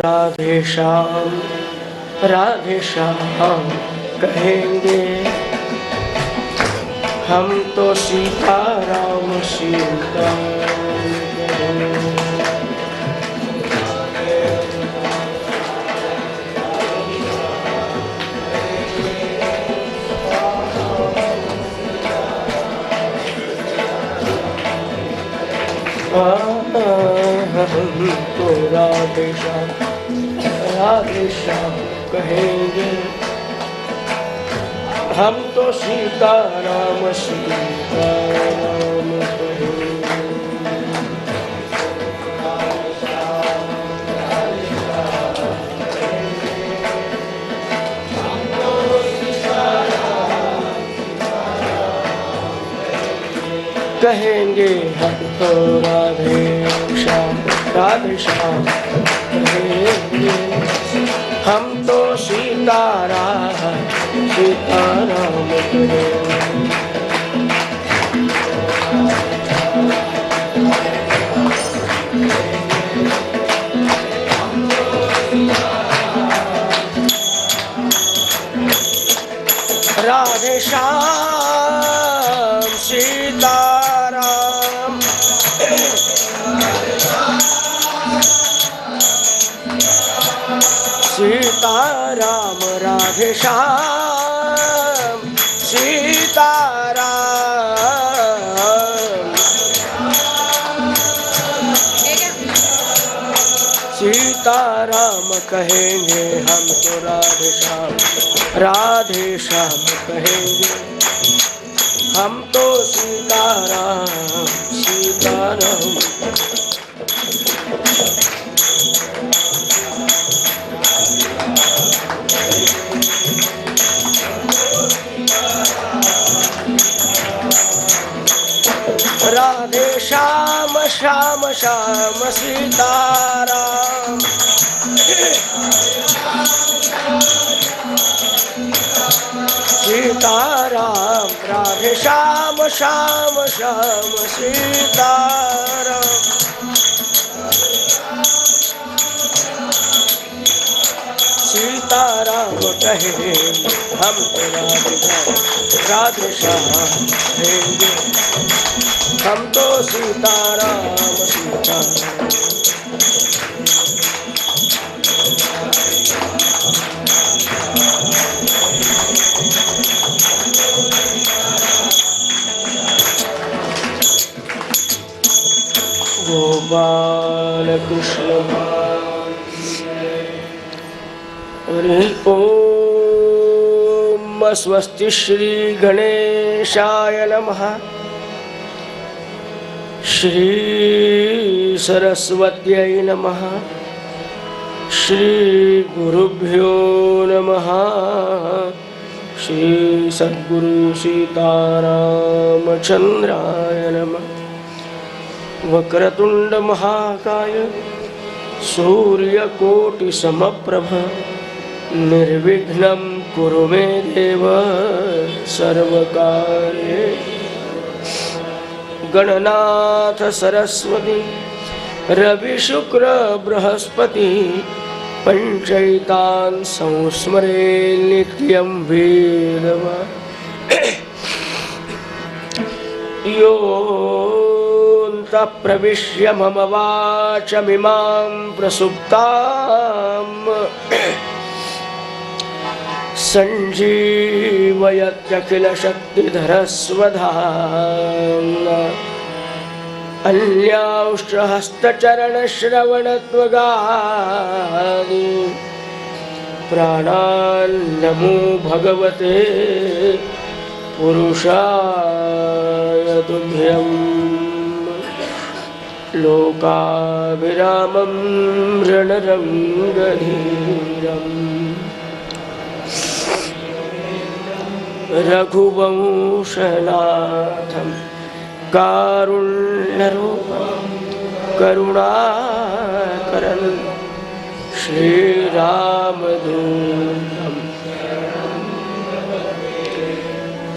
राधे श्याम कहेंगे, हम तो सीताराम हम तो राधे श्याम कहेंगे, हम तो सीताराम कहेंगे, हम तो राधे श्याम कहेंगे, हम तो सीताराम कहेंगे। राधे श्याम सीताराम, सीताराम राधे श्याम सीताराम, सीताराम कहेंगे, हम तो राधे श्याम कहेंगे, हम तो सीताराम राधे श्याम श्याम श्याम सीताराम, सीताराम राधे श्याम श्याम श्याम सीताराम, सीताराम कहे, हम तो राधे श्याम कहेंगे, हम तो सीताराम गोपाल कृष्ण हरि ओम। स्वस्ति श्री गणेशाय नमः, श्री सरस्वत्यै नमः, श्री गुरुभ्यो नमः, श्री सद्गुरु सीतारामचंद्राय नमः। वक्रतुंड महाकाय सूर्यकोटि समप्रभ, निर्विघ्नं कुरु मे देव सर्वकार्येषु। गणनाथ सरस्वती रवि शुक्र बृहस्पति, पंचैतान् संस्मरे नित्यं वेदवा। योऽन्तः प्रविश्य मम वाचमिमां प्रसुप्ताम् सञ्जीवयत्यखिलशक्तिधरस्वधाम्ना, अन्याश्चहस्तचरणश्रवणत्वगादि प्राणान्नमो भगवते पुरुषाय तुभ्यं। लोकाभिरामं रणरङ्गधीरम् रघुवंशनाथं कारुण्यरूपं करुणाकरं श्रीरामदूतं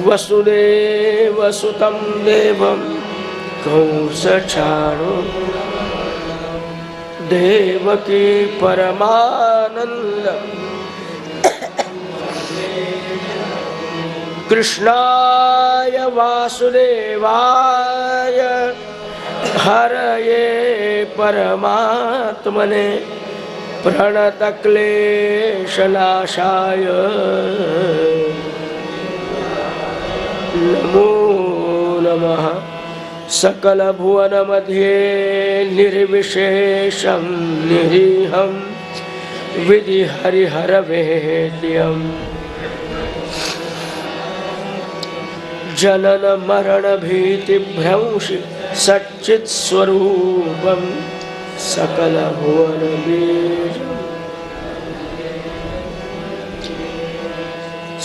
वसुदेवसुतं देवं कंसचाणूरमर्दनं देवकी परमानंद कृष्णाय वासुदेवाय हरये परमात्मने प्रणतक्लेशनाशाय नमो नमः। सकलभुवनमध्ये निर्विशेषं निरीहं विधिहरिहरवेद्यं जनन मरण भीतिभ्रंशि सच्चित्स्वरूपं सकलभुवनबीजम्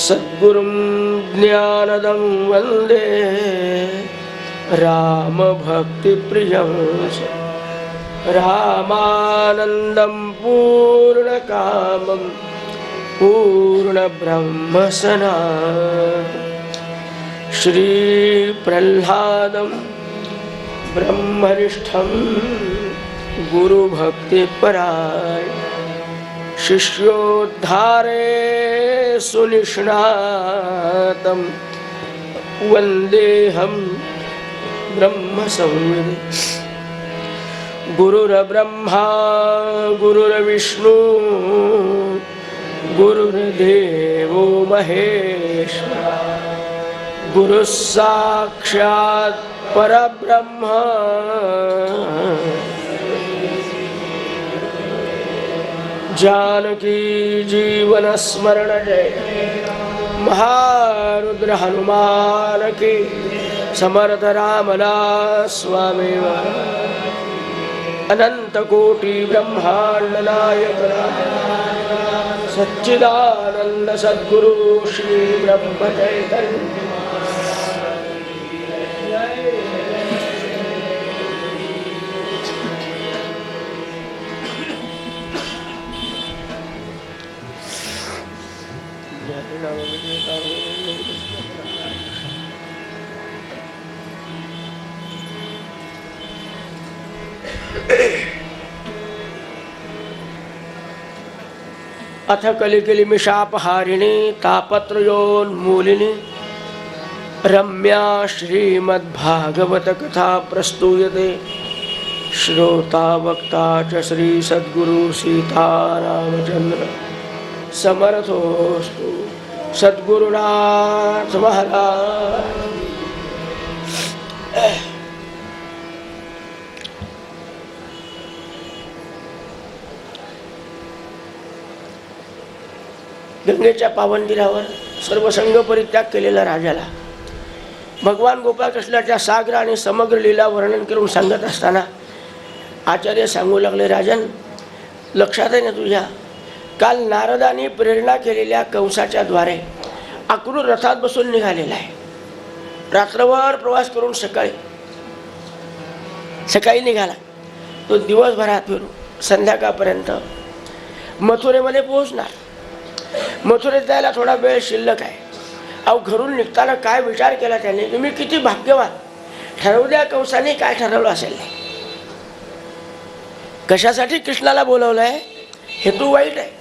सद्गुरुं ज्ञानदं वन्दे रामभक्तिप्रियं रामानन्दं पूर्णकामं पूर्णब्रह्मसनातनं श्रीप्रह्लादं ब्रह्मनिष्ठं गुरुभक्तिपराय शिष्योद्धारे सुनिष्णातं वन्देऽहं ब्रह्मसंविदे। गुरुर्ब्रह्मा गुरुर्विष्णु गुरुर्देवो महेश्वर गुरुः साक्षात् परब्रह्म जानकी जीवन स्मरण जय महारुद्र हनुमान की समर्थ रामदास स्वामी अनंत कोटि ब्रह्मांड नायक सच्चिदानंद सद्गुरु श्री ब्रह्म चैतन्य अथ कलिकलिमिषापहारिणी तापत्रयोन्मूलिनी रम्या श्रीमद्भागवत कथा प्रस्तूयते। श्रोता वक्ता च श्री सद्गुरु सीतारामचंद्र समर्थोस्तु। सद्गुरुनाथ महाराज गंगेच्या पावन तीरावर सर्व संग परित्याग केलेल्या राजाला भगवान गोपाळकृष्णाच्या सागर आणि समग्र लीला वर्णन करून सांगत असताना आचार्य सांगू लागले, राजन लक्षात आहे ना तुझ्या, काल नारदाने प्रेरणा केलेल्या कंसाच्या द्वारे अक्रूर रथात बसून निघालेला आहे. रात्रभर प्रवास करून सकाळी निघाला. तो दिवसभरात फिरून संध्याकाळपर्यंत मथुरेमध्ये पोहोचणार. मथुरेत जायला थोडा वेळ शिल्लक आहे. अहो घरून निघताना काय विचार केला त्याने, तुम्ही किती भाग्यवान. ठरवल्या कंसाने काय ठरवलं असेल, कशासाठी कृष्णाला बोलवलं आहे, हेतू वाईट आहे.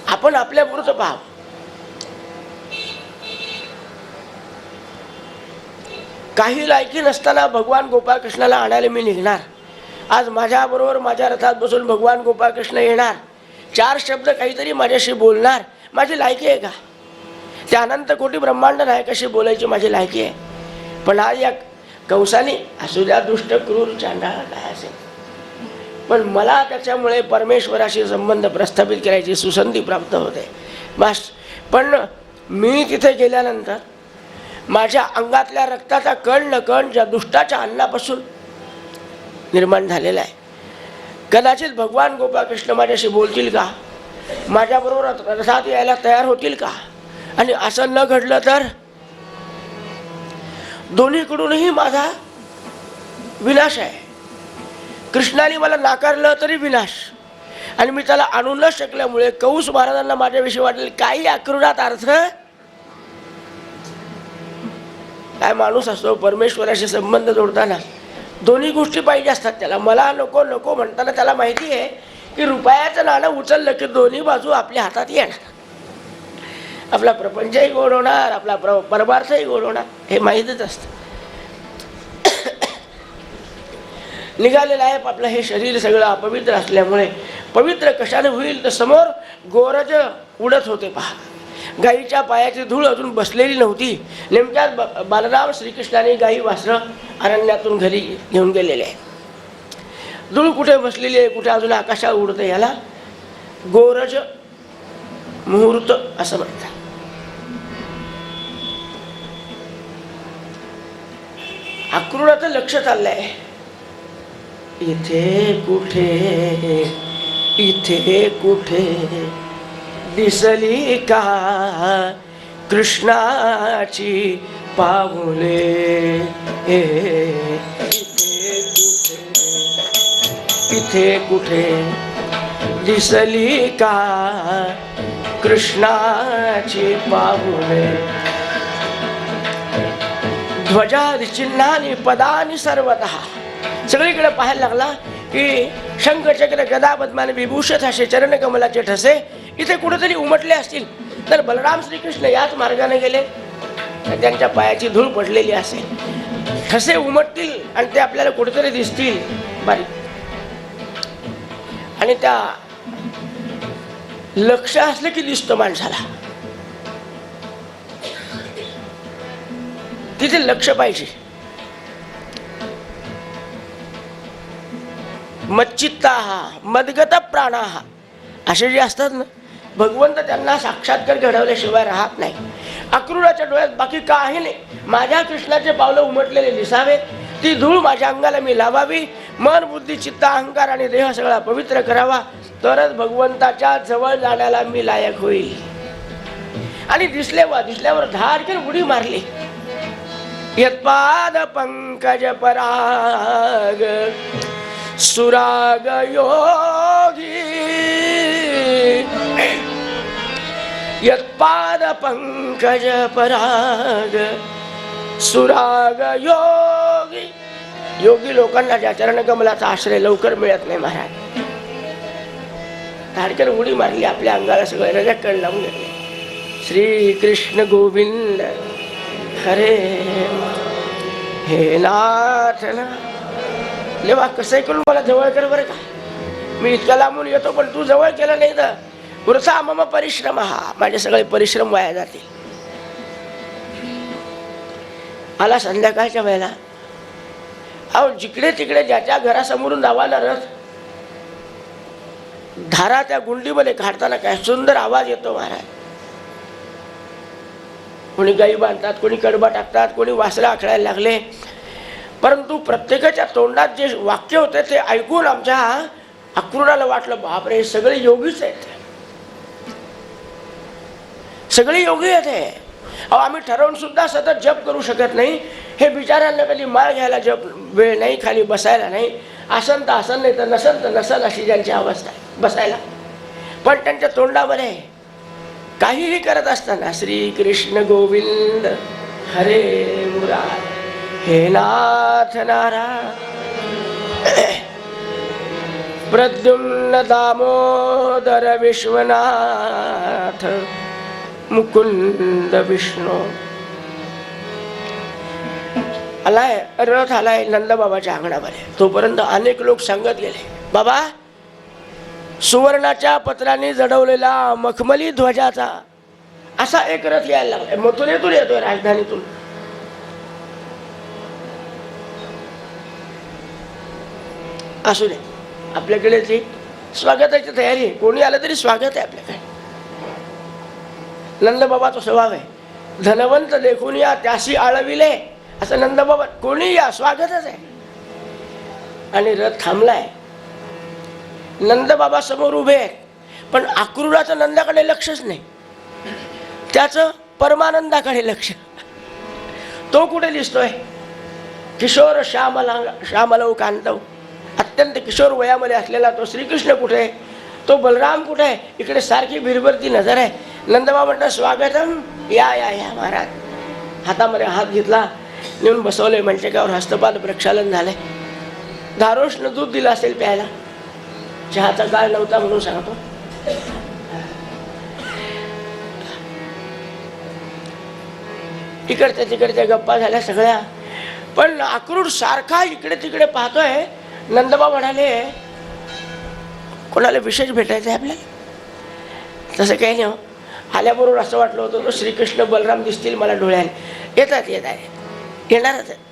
आपण आपल्या पुरतं पाहावं. काही लायकी नसताना भगवान गोपाळकृष्णाला आणायला मी निघणार. आज माझ्याबरोबर माझ्या रथात बसून भगवान गोपाळकृष्ण येणार, 4 शब्द काहीतरी माझ्याशी बोलणार. माझी लायकी आहे का? त्या अनंत कोटी ब्रह्मांड नायकाशी बोलायची माझी लायकी आहे. पण आज या कंसाने असू द्या, दुष्ट क्रूर चांडाळ काय असेल, पण मला त्याच्यामुळे परमेश्वराशी संबंध प्रस्थापित करायची सुसंधी प्राप्त होते. बस. पण मी तिथे गेल्यानंतर माझ्या अंगातल्या रक्ताचा कण न कण ज्या दुष्टाच्या अन्नापासून निर्माण झालेला आहे. कदाचित भगवान गोपाळकृष्ण माझ्याशी बोलतील का, माझ्याबरोबर रथात यायला तयार होतील का? आणि असं न घडलं तर दोन्हीकडूनही माझा विनाश आहे. कृष्णाने मला नाकारलं तरी विनाश, आणि मी त्याला आणू न शकल्यामुळे कंस महाराजांना माझ्याविषयी वाटेल काही अक्रूरात अर्थ. काय माणूस असतो, परमेश्वराशी संबंध जोडताना दोन्ही गोष्टी पाहिजे असतात त्याला. मला नको नको म्हणताना त्याला माहिती आहे की रुपयाचं नाणं उचललं की दोन्ही बाजू आपल्या हातात येणार. आपला प्रपंचही गोड होणार, आपला परमार्थही गोड होणार, हे माहीतच असतं. निघालेलं आहे आपलं हे शरीर सगळं अपवित्र असल्यामुळे पवित्र कशाने होईल तर समोर गोरज उडत होते पहा. गाईच्या पायाची धूळ अजून बसलेली नव्हती. नेमक्याच बालराम श्रीकृष्णाने गाई वासरं अरण्यातून घरी घेऊन गेलेले आहे. धूळ कुठे बसलेली आहे, कुठे अजून आकाशात उडते, याला गोरज मुहूर्त असं म्हणतात. अक्रूराचं लक्ष चाललंय इथे कुठे दिसली का कृष्णाची पाऊले. इथे कुठे दिसली का कृष्णाची पाऊले. ध्वजादि चिन्हानी पदानी सर्वतः सगळीकडे पाहायला लागला की शंखचक्र गदा पद्माने विभूषित असे चरणकमलाचे ठसे इथे कुठेतरी उमटले असतील. तर बलराम श्रीकृष्ण याच मार्गाने गेले तर त्यांच्या पायाची धूळ पडलेली असेल. ठसे उमटतील आणि ते आपल्याला कुठेतरी दिसतील बारीक. आणि त्या लक्ष असलं की दिसतं माणसाला. तिथे लक्ष पाहिजे. मच्चित्ता मदगत प्राणा असे जे असतात ना, भगवंत त्यांना साक्षात्कार घडवल्याशिवाय राहत नाही. अक्रूराच्या डोळ्यात बाकी काही नाही. माझ्या कृष्णाचे पावलं उमटलेले दिसावे, ती धूळ माझ्या अंगाला मी लावावी, मन बुद्धी चित्त अहंकार आणि देह सगळा पवित्र करावा, तरच भगवंताच्या जवळ जाण्याला मी लायक होईल. आणि दिसल्यावर धाडकन उडी मारली. यत्पाद पंकज पराग सुराग योगी. यत्पाद पंकज पराग सुराग योगी. योगी लोकांना ज्या चरणकमलाचा आश्रय लवकर मिळत नाही महाराज. धाडकन उडी मारली, आपल्या अंगाला सगळं रजकण लावून घेतले. श्री कृष्ण गोविंद हरे. हे नाथ ना लेवा कसं करून मला जवळ कर बरं का. मी इतक्या लांबून येतो पण तू जवळ केलं नाही तर पुरसा मम परिश्रम. माझे सगळे परिश्रम वाया जातील. आला संध्याकाळच्या वेळेला. अहो जिकडे तिकडे ज्याच्या घरासमोरून जावाला रथ धारा त्या गुंडीमध्ये काढताना काय सुंदर आवाज येतो महाराज. कोणी गाई बांधतात, कोणी कडबा टाकतात, कोणी वासरा आखडायला लागले. परंतु प्रत्येकाच्या तोंडात जे वाक्य होते ते ऐकून आमच्या अक्रूराला वाटलं बापरे सगळे योगीच आहेत, सगळे योगी आहेत. अहो आम्ही ठरवून सुद्धा सतत जप करू शकत नाही. हे बिचाऱ्यांना कधी माळ घ्यायला जप वेळ नाही, खाली बसायला नाही, आसन तर आसन नाही तर नसल अशी ज्यांची अवस्था आहे बसायला. पण त्यांच्या तोंडामध्ये काहीही करत असताना श्री कृष्ण गोविंद हरे मुरारी हे नाथ नारायण प्रद्युम्न दामोदर विश्वनाथ मुकुंद विष्णू. आलाय रथ आलाय नंदबाबाच्या अंगणामध्ये. तोपर्यंत अनेक लोक सांगत गेले बाबा सुवर्णाच्या पत्राने जडवलेला मखमली ध्वजाचा असा एक रथ यायला लागलाय. मथुरेतून येतोय, राजधानीतून. असू दे आपल्याकडे ती स्वागताची तयारी. कोणी आलं तरी स्वागत आहे आपल्याकडे. नंदबाबाचा स्वभाव आहे धनवंत देखून या त्याशी आळविले असं. नंदबाबा कोणी या स्वागतच आहे. आणि रथ थांबलाय. नंदबाबा समोर उभे आहेत पण अक्रूराचं नंदाकडे लक्षच नाही, त्याचं परमानंदाकडे लक्ष. तो कुठे दिसतोय? किशोर श्यामलव कांतव, अत्यंत किशोर वयामध्ये असलेला तो श्रीकृष्ण कुठे आहे, तो बलराम कुठे आहे, इकडे सारखी भिरभरती नजर आहे. नंदबाबा म्हणतात स्वागतम, या या या महाराज. हातामध्ये हात घेतला, नेऊन बसवले मंचकावर, हस्तपाद प्रक्षालन झाले. धारोष्ण दूध दिलं असेल प्यायला, चहाचा काळ नव्हता म्हणून सांगतो. इकडच्या तिकडच्या गप्पा झाल्या सगळ्या, पण अक्रूर सारखा इकडे तिकडे पाहतोय. नंदबा म्हणाले, कोणाला विशेष भेटायचं आहे आपल्याला? तसं काही नाही हो. आल्याबरोबर असं वाटलं होतं तो श्रीकृष्ण बलराम दिसतील मला डोळ्याला. येतात येत आहे, येणारच आहे.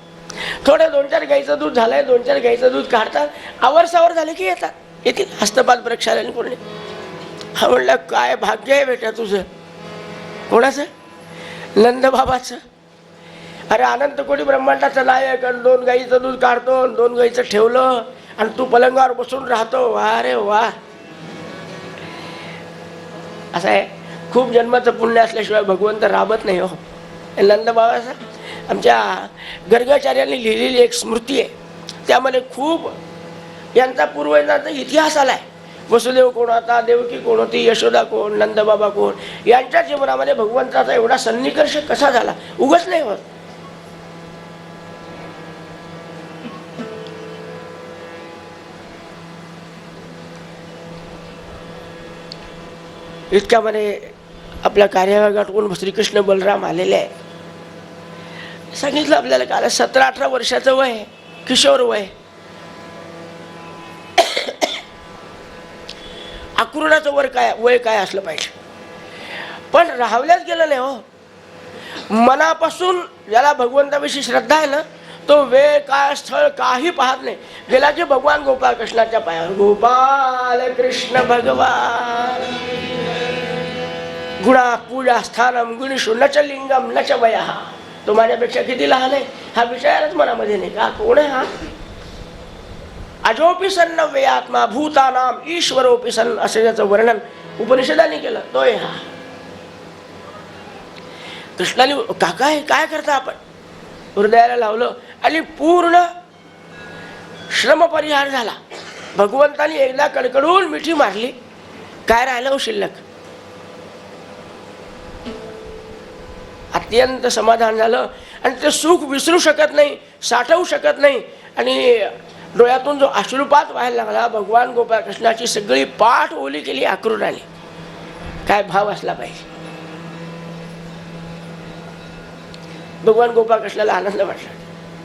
थोडं 2-4 गाईचं दूध झालंय, 2-4 गाईचं दूध काढतात, आवरसावर झालं की येतात, येतील हस्तपाद प्रक्षालन कोणी. हा म्हणलं काय भाग्य आहे बेटा तुझं. कोणाचं? नंदबाबाचं. अरे अनंत कोटी ब्रह्मांडाचं नायक, आणि 2 गाईचं दूध काढतो, 2 गाईचं ठेवलं, आणि तू पलंगावर बसून राहतो. वा रे वा. असं आहे, खूप जन्माचं पुण्य असल्याशिवाय भगवंत राबत नाही हो. नंदबाबाचं आमच्या गर्गाचार्यांनी लिहिलेली एक स्मृती आहे, त्यामध्ये खूप यांचा पूर्वजांचा इतिहास आलाय. वसुदेव कोण होता, देवकी कोण होती, यशोदा कोण, नंदबाबा कोण, यांच्या जीवनामध्ये भगवंताचा एवढा सन्निकर्ष कसा झाला, उगाच नाही होत. इतक्यामध्ये आपल्या कार्यागातून श्रीकृष्ण बलराम आलेले आहे. सांगितलं आपल्याला काल 17-18 वर्षाचं वय, किशोर वय. अक्रूराचं वय काय असलं पाहिजे, पण राहवल्याच गेलं नाही हो. मनापासून ज्याला भगवंताविषयी श्रद्धा आहे ना, तो वेळ काळ स्थळ काही पाहत नाही. गेला की भगवान गोपाळ कृष्णाच्या पायावर. गोपाल कृष्ण भगवान गुणा पूजा स्थानम गुणिषु न च लिंगम न च वयः. तो माझ्यापेक्षा किती लहान आहे हा विचारच मनामध्ये नाही का. कोण आहे हा? अजोपी सन्न वेयात्मा भूतानाम ईश्वरोपी सन, असे ज्याचं वर्णन उपनिषदाने केलं तो आहे हा. कृष्णाने काका काय करता आपण, हृदयाला लावलं आणि पूर्ण श्रमपरिहार झाला. भगवंतानी एकदा कडकडून मिठी मारली, काय राहिलं हो शिल्लक. अत्यंत समाधान झालं, आणि ते सुख विसरू शकत नाही, साठवू शकत नाही. आणि डोळ्यातून जो अश्रुपात व्हायला लागला, भगवान गोपाळ कृष्णाची सगळी पाठ ओली केली अक्रूराने. काय भाव असला पाहिजे. भगवान गोपाळ कृष्णाला आनंद वाटला.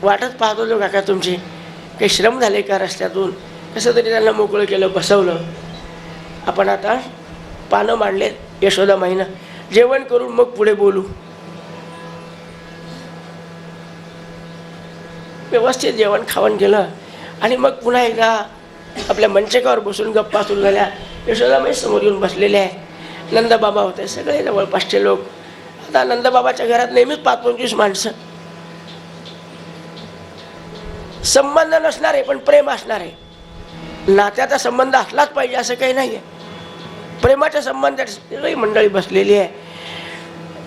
वाटत पाहतो जो काका तुमची काही श्रम झाले का रस्त्यातून. कसं तरी त्यांना मोकळं केलं, बसवलं. आपण आता पानं मांडलेत, यशोदा माईनं जेवण करून मग पुढे बोलू. व्यवस्थित जेवण खावण केलं, आणि मग पुन्हा एकदा आपल्या मंचकावर बसून गप्पा सुरू झाल्या. यशोदामाई समोर येऊन बसलेले आहे. नंदबाबा होते, सगळे जवळपासचे लोक. आता नंदबाबाच्या घरात नेहमीच 5-25 माणसं. संबंध नसणार आहे पण प्रेम असणार आहे. नात्याचा संबंध असलाच पाहिजे असं काही नाही आहे. प्रेमाच्या संबंधात सगळी मंडळी बसलेली आहे.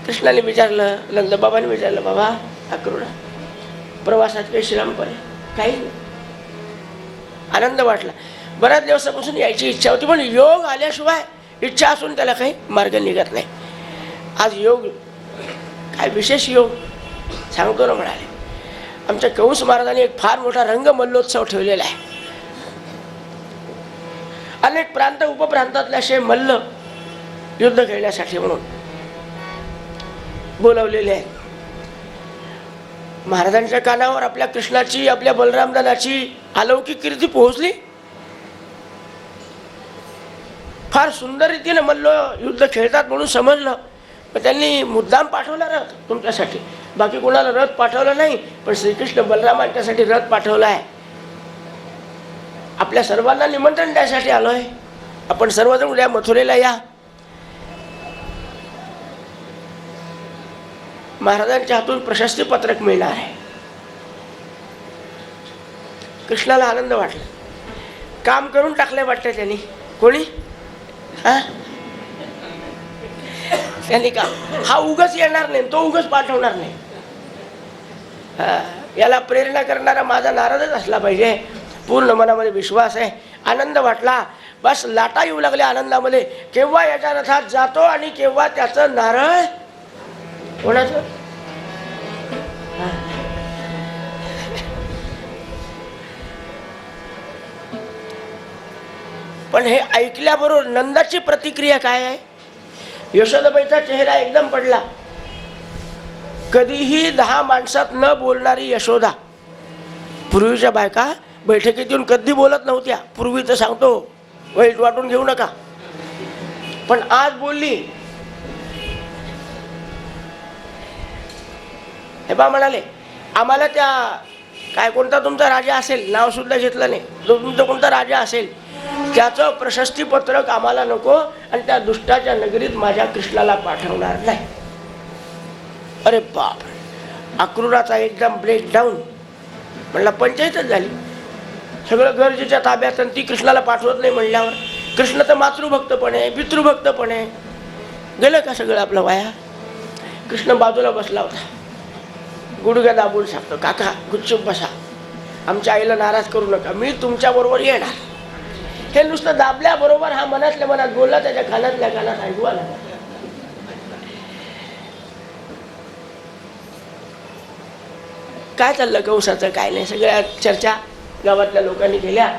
कृष्णाने विचारलं, नंदबाबाने विचारलं, बाबा अक्रूरा प्रवासात काही श्रम पडे? काही नाही. आनंद वाटला. बऱ्याच दिवसापासून यायची इच्छा होती, पण योग आल्याशिवाय इच्छा असून त्याला काही मार्ग निघत नाही. आज योग, काय विशेष योग सांगतो ना. म्हणाले आमच्या कंस महाराजांनी एक फार मोठा रंगमल्लोत्सव ठेवलेला आहे. अनेक प्रांत उपप्रांतातले असे मल्ल युद्ध खेळण्यासाठी म्हणून बोलवलेले आहेत. महाराजांच्या कानावर आपल्या कृष्णाची, आपल्या बलरामदानाची अलौकिक कीर्ती पोहोचली. फार सुंदर रीतीने मल्ल युद्ध खेळतात म्हणून समजलं. पण त्यांनी मुद्दाम पाठवला रथ तुमच्यासाठी, बाकी कोणाला रथ पाठवला नाही, पण श्रीकृष्ण बलरामांच्यासाठी रथ पाठवला आहे. आपल्या सर्वांना निमंत्रण द्यायसाठी आलोय. आपण सर्वजण उद्या मथुरेला या. महाराजांच्या हातून प्रशस्ती पत्रक मिळणार आहे. कृष्णाला आनंद वाटला. काम करून टाकले वाटतं त्यांनी. कोणी त्यांनी काम, हा उगाच येणार नाही, तो उगाच पाठवणार नाही. याला प्रेरणा करणारा माझा नारदच असला पाहिजे. पूर्ण मनामध्ये विश्वास आहे. आनंद वाटला. बस लाटा येऊ लागल्या आनंदामध्ये. केव्हा याच्या रथात जातो आणि केव्हा त्याचं नारळ कोणाचं पण हे ऐकल्याबरोबर नंदाची प्रतिक्रिया काय आहे? यशोदाबाईचा चेहरा एकदम पडला. कधीही 10 माणसात न बोलणारी यशोदा, पूर्वीच्या बायका बैठकीत येऊन कधी बोलत नव्हत्या, पूर्वीचं सांगतो, वाईट वाटून घेऊ नका, पण आज बोलली. हे बा म्हणाले, आम्हाला त्या काय कोणता तुमचा राजा असेल, नाव सुद्धा घेतलं नाही, जो तुमचा कोणता राजा असेल त्याचं प्रशस्ती पत्रक आम्हाला नको आणि त्या दुष्टाच्या नगरीत माझ्या कृष्णाला पाठवणार नाही. अरे बाप, अक्रूराचा एकदम ब्रेकडाऊन. म्हणला पंचायतच झाली, सगळं गरजेच्या ताब्यात आणि ती कृष्णाला पाठवत नाही म्हणल्यावर. कृष्ण तर मातृभक्त पण आहे, पितृभक्त पण आहे, गेलं का सगळं आपलं वाया? कृष्ण बाजूला बसला होता, गुडघ्या दाबून सांगतो, काका गुपचूप बसा, आमच्या आईला नाराज करू नका, मी तुमच्या बरोबर येणार. हे नुसतं दाबल्याबरोबर हा मनातल्या मनात बोलला, त्याच्या कानातल्या कानात ऐकू आला. काय चाललं कंसाचं काय नाही, सगळ्या चर्चा गावातल्या लोकांनी केल्या.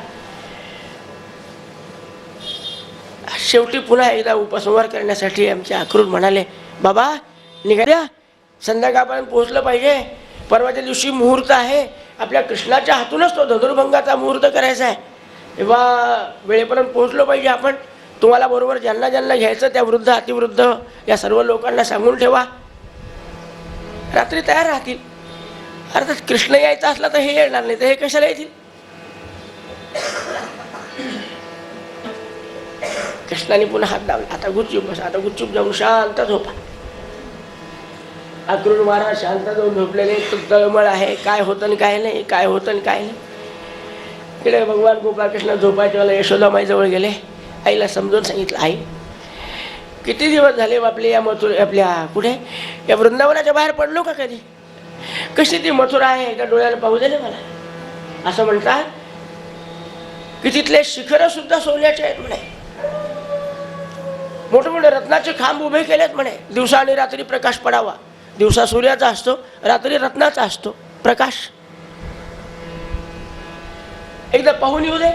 शेवटी पुन्हा एकदा उपसंहार करण्यासाठी आमचे अक्रूर म्हणाले, बाबा निघा द्या, संध्याकाळपर्यंत पोहोचलं पाहिजे, परवाच्या दिवशी मुहूर्त आहे, आपल्या कृष्णाच्या हातूनच तो धनुर्भंगाचा मुहूर्त करायचा आहे. तेव्हा वेळेपर्यंत पोहोचलो पाहिजे आपण. तुम्हाला बरोबर ज्यांना ज्यांना घ्यायचं त्या वृद्ध अतिवृद्ध या सर्व लोकांना सांगून ठेवा, रात्री तयार राहतील. अर्थात कृष्ण यायचा असला तर हे येणार नाही, तर हे कशाला येतील? कृष्णाने पुन्हा हात दाबला, आता गुपचूप बसा, आता गुपचूप जाऊन शांत झोपा. अक्रूर महाराज शांत जाऊन झोपलेले, तळमळ आहे, काय होतं आणि काय नाही, काय होतं आणि काय नाही. इकडे भगवान गोपाळकृष्ण झोपायच्या वेळेला यशोदामाईजवळ गेले, आईला समजून सांगितलं, आई किती दिवस झाले आपले या मथुरा, आपल्या कुठे या वृंदावनाच्या बाहेर पडलो का कधी? कशी ती मथुरा आहे एकदा डोळ्याला पाहू दे ना मला. असं म्हणतात की तिथले शिखरं सुद्धा सोन्याचे आहेत म्हणे, मोठे मोठे रत्नाचे खांब उभे केलेत म्हणे, दिवसा आणि रात्री प्रकाश पडावा. दिवसा सूर्याचा असतो, रात्री रत्नाचा असतो प्रकाश. एकदा पाहून येऊ दे.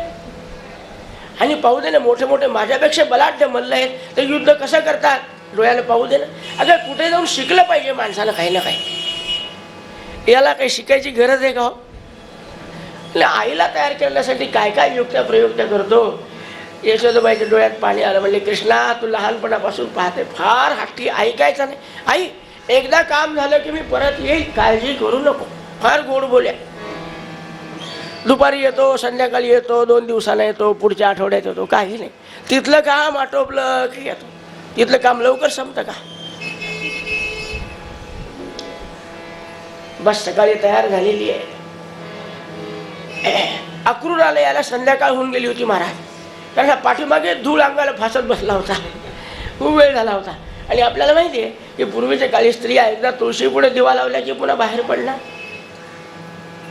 आणि पाहू दे ना, मोठे मोठे माझ्यापेक्षा बलाढ्य मल्ल आहेत, ते युद्ध कसं करतात डोळ्याला पाहू दे ना. अगं कुठे जाऊन शिकलं पाहिजे माणसानं काही ना काही. याला काही शिकायची गरज आहे का हो? आईला तयार करण्यासाठी काय काय युक्त्या प्रयुक्त्या करतो. यशोदाबाईच्या डोळ्यात पाणी आलं. म्हणले, कृष्णा तू लहानपणापासून पाहते, फार हट्टी, ऐकायचा नाही. आई एकदा काम झालं की मी परत येईल, काळजी करू नको. फार गोड बोल्या. दुपारी येतो, संध्याकाळी येतो, 2 दिवसानं येतो, पुढच्या आठवड्यात येतो, काही नाही. तिथलं काम आटोपलं की येतो. तिथलं काम लवकर संपतं का? बस सकाळी तयार झालेली आहे. अक्रूर आला, याला संध्याकाळ होऊन गेली होती महाराज, कारण पाठीमागे धूळ अंगाला फासत बसला होता, खूप वेळ झाला होता. आणि आपल्याला माहिती आहे की पूर्वीच्या काळी स्त्रिया एकदा तुळशी पुढे दिवा लावल्या की पुन्हा बाहेर पडणार.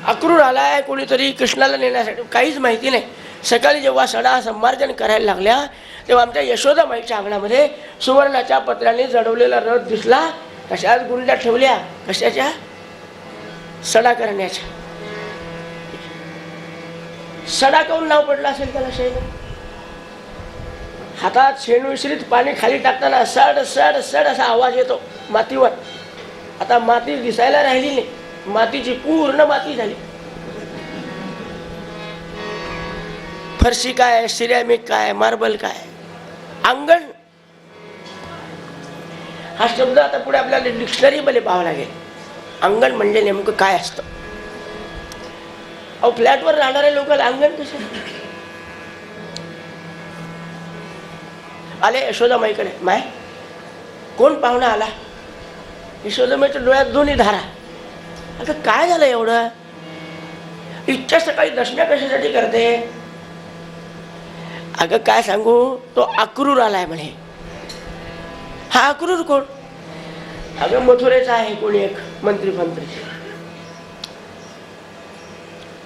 अक्रूर आलाय कोणीतरी कृष्णाला नेण्यासाठी, काहीच माहिती नाही. सकाळी जेव्हा सडा संमार्जन करायला लागल्या तेव्हा आमच्या यशोदामाईच्या अंगणामध्ये सुवर्णाच्या पत्र्याने जडवलेला रथ दिसला. कशाच गुंड्या ठेवल्या, कशाच्या? सडा करण्याच्या. सडा काऊन नाव पडलं असेल त्याला? शेण, हातात शेण विसरीत पाणी खाली टाकताना सड सड सड असा आवाज येतो मातीवर. आता माती दिसायला राहिली नाही, मातीची पूर्ण माती झाली. फरशी काय, सिरॅमिक काय, मार्बल काय, अंगण. हा शब्द आता पुढे आपल्याला डिक्शनरी मध्ये पाहावा लागेल. अंगण म्हणजे नेमकं काय असतं? अहो, फ्लॅटवर राहणारे लोक अंगण कसे आले? यशोदामाईकडे, माय कोण पाहुणा आला? यशोदामाईच्या डोळ्यात दोन्ही धारा. आता काय झालं एवढं? इतक्या सकाळी दर्शना कशासाठी करते? अगं काय सांगू, तो अक्रूर आलाय म्हणे. हा अक्रूर कोण? अगं मथुरेचा आहे, कोणी एक मंत्री मंत्री.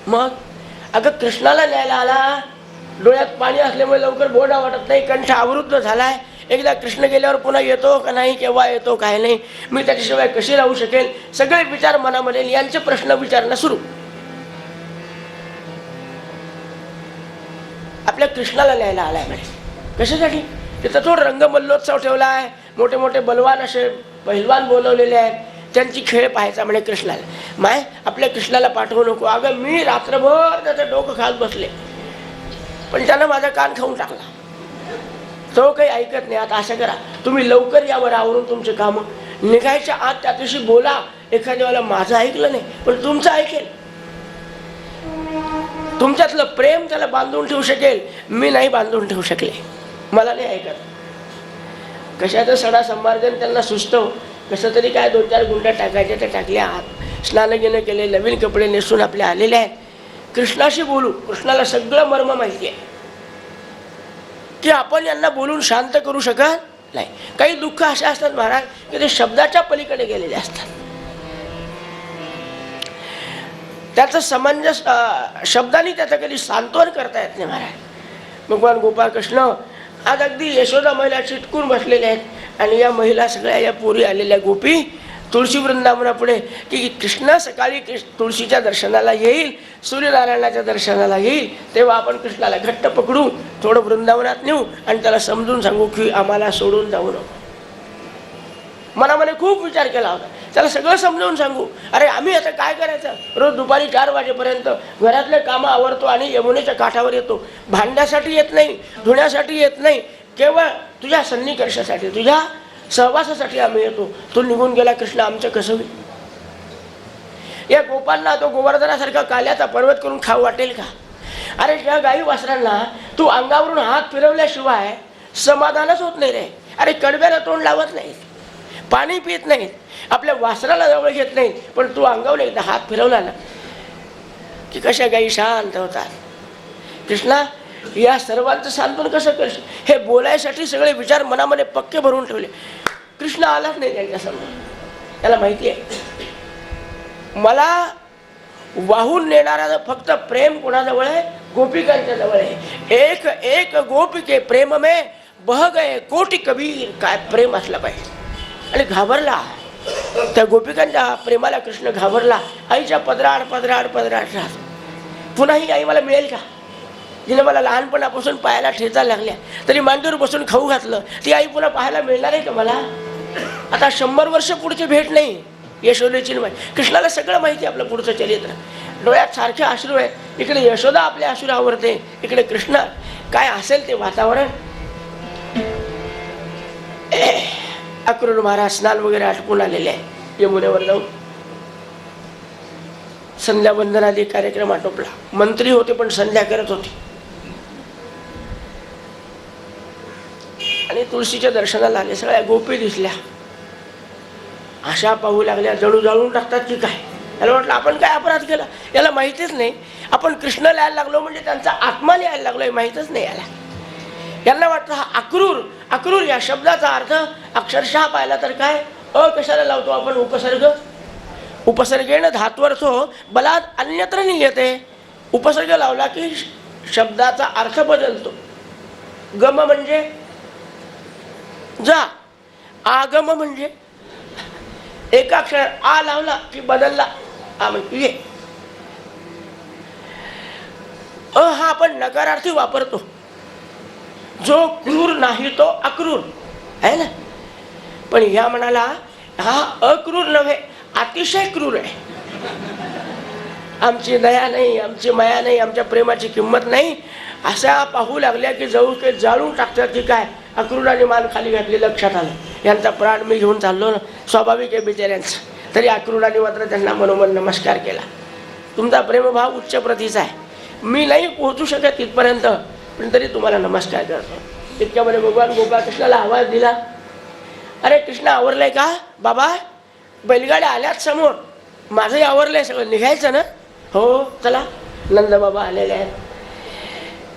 मग अगं कृष्णाला न्यायला आला. डोळ्यात पाणी असल्यामुळे लवकर बोलणं वाटत नाही, कंठ आवृत्त झालाय. एकदा कृष्ण गेल्यावर पुन्हा येतो का नाही, केव्हा येतो काय नाही, मी त्याच्याशिवाय कशी राहू शकेल, सगळे विचार मनामध्ये. यांचे प्रश्न विचारणं सुरू. आपल्या कृष्णाला न्यायला आलाय म्हणे. कशासाठी? तिथं तो रंगमल्लोत्सव ठेवला आहे, मोठे मोठे बलवान असे पहिलवान बोलवलेले आहेत, त्यांची खेळ पाहायचा म्हणे कृष्णाला. माय आपल्या कृष्णाला पाठवू नको. अगं मी रात्रभर त्याचं डोकं खात बसले, पण त्यानं माझा कान खाऊन टाकला. तो काही ऐकत नाही. आता असं करा, तुम्ही लवकर यावर आवरून तुमचे कामं निघायच्या आत त्याच्याशी बोला. एखाद्या वेळेला माझं ऐकलं नाही, पण तुमचं ऐकेल. तुमच्यातलं प्रेम त्याला बांधून ठेवू शकेल, मी नाही बांधून ठेवू शकले. मला नाही ऐकत. कशाचं सडा संमार्जन त्यांना सुचतं. कसं तरी काय 2-4 गुंड्या टाकायच्या, त्या टाकल्या आत. स्नानगिनं केले, नवीन कपडे नेसून आपले आलेले आहेत. कृष्णाशी बोलू. कृष्णाला सगळं मर्म माहिती आहे की आपण यांना बोलून शांत करू शकत नाही. काही दुःख असे असतात महाराज की ते शब्दाच्या पलीकडे गेलेले असतात. त्याचं समंजस शब्दांनी त्याचं कधी सांत्वन करता येत नाही महाराज. भगवान गोपाळकृष्ण आज अगदी यशोदा महिला चिटकून बसलेल्या आहेत आणि या महिला सगळ्या या पोरी आलेल्या गोपी तुळशी वृंदावनापुढे की कृष्ण सकाळी तुळशीच्या दर्शनाला येईल, सूर्यनारायणाच्या दर्शनाला येईल, तेव्हा आपण कृष्णाला घट्ट पकडू, थोडं वृंदावनात नेऊ आणि त्याला समजून सांगू की आम्हाला सोडून जाऊ नको. मनामध्ये खूप विचार केला होता, त्याला सगळं समजावून सांगू. अरे आम्ही आता काय करायचं, रोज दुपारी 4 वाजेपर्यंत घरातले कामं आवरतो आणि यमुनेच्या काठावर येतो. भांड्यासाठी येत नाही, धुण्यासाठी येत नाही, केवळ तुझ्या सन्निकर्षासाठी, तुझ्या सहवासासाठी आम्ही येतो. तो निघून गेला कृष्ण, आमचं कसं होईल? या गोपांना तो गोवर्धनासारखा काल्याचा पर्वत करून खाऊ वाटेल का? अरे त्या गाई वासरांना तू अंगावरून हात फिरवल्याशिवाय समाधानच होत नाही रे. अरे कडब्याला तोंड लावत नाही, पाणी पित नाहीत, आपल्या वासराला जवळ घेत नाहीत, पण तू अंगावर एकदा हात फिरवला ना की कशा गाई शांत होतात. कृष्णा या सर्वांचं सांत्वन कसं करशील? हे बोलायसाठी सगळे विचार मनामध्ये पक्के भरून ठेवले. कृष्ण आलाच नाही त्यांच्यासमोर. त्याला माहिती आहे मला वाहून नेणारा फक्त प्रेम कोणाजवळ आहे? गोपिकांच्या जवळ आहे. एक एक गोपिके प्रेम में बह गए कोटी कबीर. काय प्रेम असलं पाहिजे. आणि घाबरला, त्या गोपिकांच्या प्रेमाला कृष्ण घाबरला. आईच्या पदराड पदराड पदराड राहत. पुन्हा ही आई मला मिळेल का? जिने मला लहानपणापासून पायाला ठेचा लागल्या तरी मांडीवर बसून खाऊ घातलं, ती आई पुन्हा पाहायला मिळणार आहे का मला? आता 100 वर्ष पुढची भेट नाही यशोदेची. कृष्णाला सगळं माहिती आहे आपलं पुढचं चरित्र. डोळ्यात सारखे अश्रू आहे. इकडे यशोदा आपले अश्रू आवरते, इकडे कृष्ण. काय असेल ते वातावरण. अक्रूर महाराज स्नान वगैरे आटपून आलेले आहे यमुनेवर जाऊन. संध्या वंदनादी कार्यक्रम आटोपला. मंत्री होते पण संध्या करत होते. आणि तुळशीच्या दर्शनाला आले. सगळ्या गोपी दिसल्या. अशा पाहू लागल्या जणू जाळून टाकतात की काय. याला वाटलं आपण काय अपराध केला, याला माहितीच नाही. आपण कृष्ण लिहायला लागलो म्हणजे त्यांचा आत्मा लिहायला लागलोय, माहीतच नाही याला. यांना वाटतं हा अक्रूर. अक्रूर या शब्दाचा अर्थ अक्षरशः पाहिला तर काय, कशाला लावतो आपण उपसर्ग? उपसर्गेण धात्वर्थो बलात् अन्यत्र नियते. उपसर्ग लावला की शब्दाचा अर्थ बदलतो. गम म्हणजे जा, आगम म्हणजे एका अक्षर आ लावला की बदलला आ म्हणजे ये. हा आपण नकारार्थी वापरतो. जो क्रूर नाही तो अक्रूर आहे ना. पण ह्या म्हणाला हा अक्रूर नव्हे, अतिशय क्रूर आहे. आमची दया नाही, आमची माया नाही, आमच्या प्रेमाची किंमत नाही. अशा पाहू लागल्या की जवळ काही जाळून टाकतात की काय. अक्रूराने मान खाली घातली. लक्षात आलं यांचा प्राण मी घेऊन चाललो ना, स्वाभाविक आहे बिचाऱ्यांचं. तरी अक्रूराने मात्र त्यांना मनोमन नमस्कार केला. तुमचा प्रेमभाव उच्च प्रतीचा आहे, मी नाही पोहोचू शकत तिथपर्यंत, पण तरी तुम्हाला नमस्कार करतो. इतक्यामध्ये भगवान गोपाळकृष्णाला आवाज दिला. अरे कृष्ण आवरलंय का बाबा? बैलगाड्या आल्यात समोर, माझंही आवरलंय सगळं, निघायचं ना? हो चला. नंदबाबा आलेले आहेत.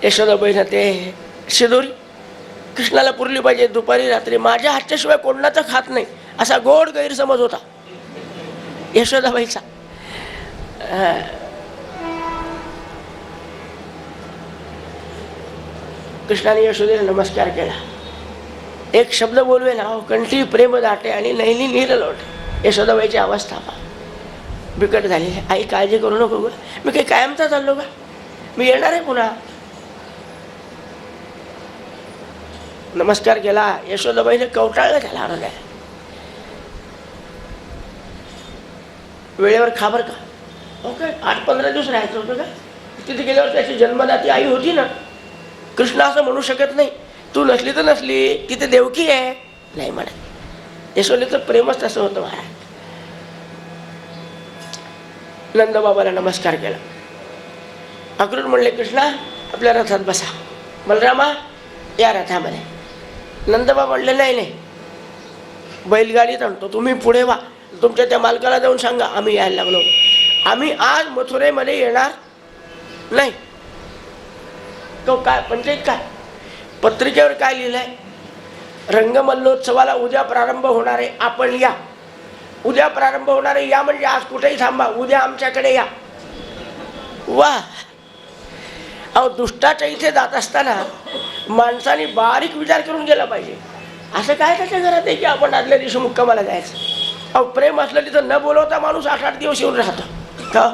यशोदाबाईनं ते शिदोरी कृष्णाला पुरली पाहिजे दुपारी रात्री. माझ्या हातच्याशिवाय कोणाचं खात नाही असा गोड गैरसमज होता यशोदाबाईचा. कृष्णाने यशोदेला नमस्कार केला. एक शब्द बोलवे ना, कंठी प्रेम दाटे आणि नैनी नीर लोट. यशोदाबाईची अवस्था बिकट झाली. आई काळजी करू नको ग, मी काही कायमचा चाललो का, मी येणार आहे पुन्हा. नमस्कार केला. यशोदाबाईने कवटाळलं त्याला. अरे वेळेवर खाबर का? ओके 8-15 दिवस राहायचं होतं का? तिथे गेल्यावर त्याची जन्मदाती आई होती ना. कृष्ण असं म्हणू शकत नाही तू नसली तर नसली, तिथे देवकी आहे नाही म्हणत. यशोदेचं प्रेमच तसं होतं महाराज. नंदबाबाला नमस्कार केला. अक्रूर म्हणले कृष्णा आपल्या रथात बसा. बलरामा या रथामध्ये. नंदबाबा म्हणले नाही नाही बैलगाडीत आणतो, तुम्ही पुढे व्हा. तुमच्या त्या मालकाला जाऊन सांगा आम्ही यायला लागलो. आम्ही आज मथुरेमध्ये येणार नाही. तो काय पंचायत काय पत्रिकेवर काय लिहिलंय? रंगमल्लोत्सवाला उद्या प्रारंभ होणार आहे, आपण या. उद्या प्रारंभ होणार आहे या म्हणजे आज कुठेही थांबा, उद्या आमच्याकडे या. वा. अहो दुष्टाच्या इथे जात असताना माणसाने बारीक विचार करून गेला पाहिजे. असं काय त्याच्या घरात आहे की आपण आदल्या दिवशी मुक्कामाला जायचं? अहो प्रेम असलं तिथं न बोलवता माणूस 8-8 दिवस येऊन राहतो का?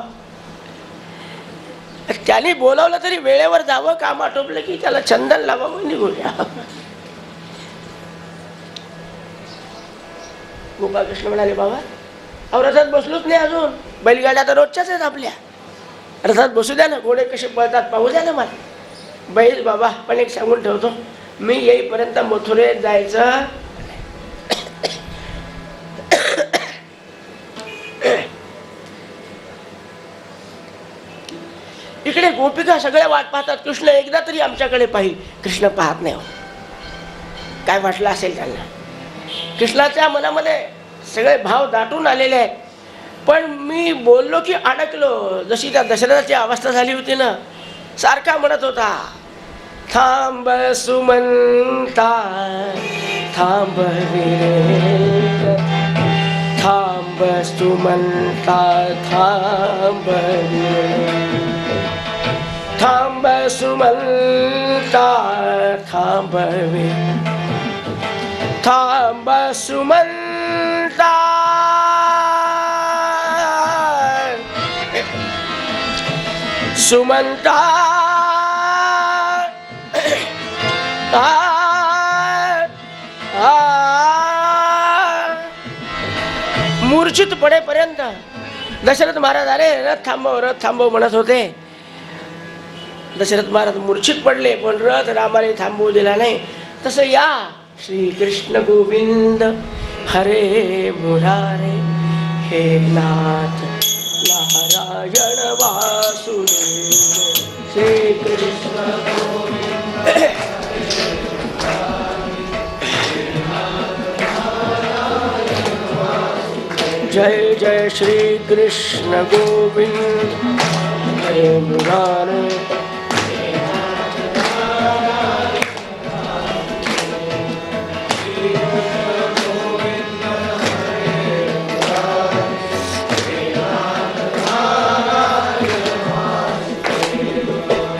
त्याने बोलावलं तरी वेळेवर जावं. काम आटोपलं की त्याला चंदन लावावं, निघून या. गोपाळकृष्ण म्हणाले बाबा अहो रथात बसलोच नाही अजून. बैलगाड्या तर रोजच्याच आहेत आपल्या. रथात बसू द्या ना, घोडे कसे पळतात पाहू द्या ना मला. बैल बाबा पण एक सांगून ठेवतो, मी येईपर्यंत मथुरेत जायचं. इकडे गोपिका सगळ्या वाट पाहतात, कृष्ण एकदा तरी आमच्याकडे पाहिल. कृष्ण पाहत नाही. हो काय वाटलं असेल त्यांना. कृष्णाच्या मनामध्ये सगळे भाव दाटून आलेले आहेत. पण मी बोललो की अडकलो. जशी त्या दशरथाची अवस्था झाली होती ना, सारखा म्हणत होता थांब सुमंता थांब रे, थांब सुमंता थांब रे, थांब सुमंता थांब रे, थांब सुमंता. सुमंता मूर्छित पडेपर्यंत दशरथ महाराज अरे रथ थांबव म्हणत होते. दशरथ महाराज मूर्छित पडले पण रथ रामाने थांबवू दिला नाही. तसं या श्री कृष्ण गोविंद हरे मुरारे हे नाथ नारायण वासुदेव श्री कृष्ण जय जय श्री कृष्ण गोविंद हरे मुरारे.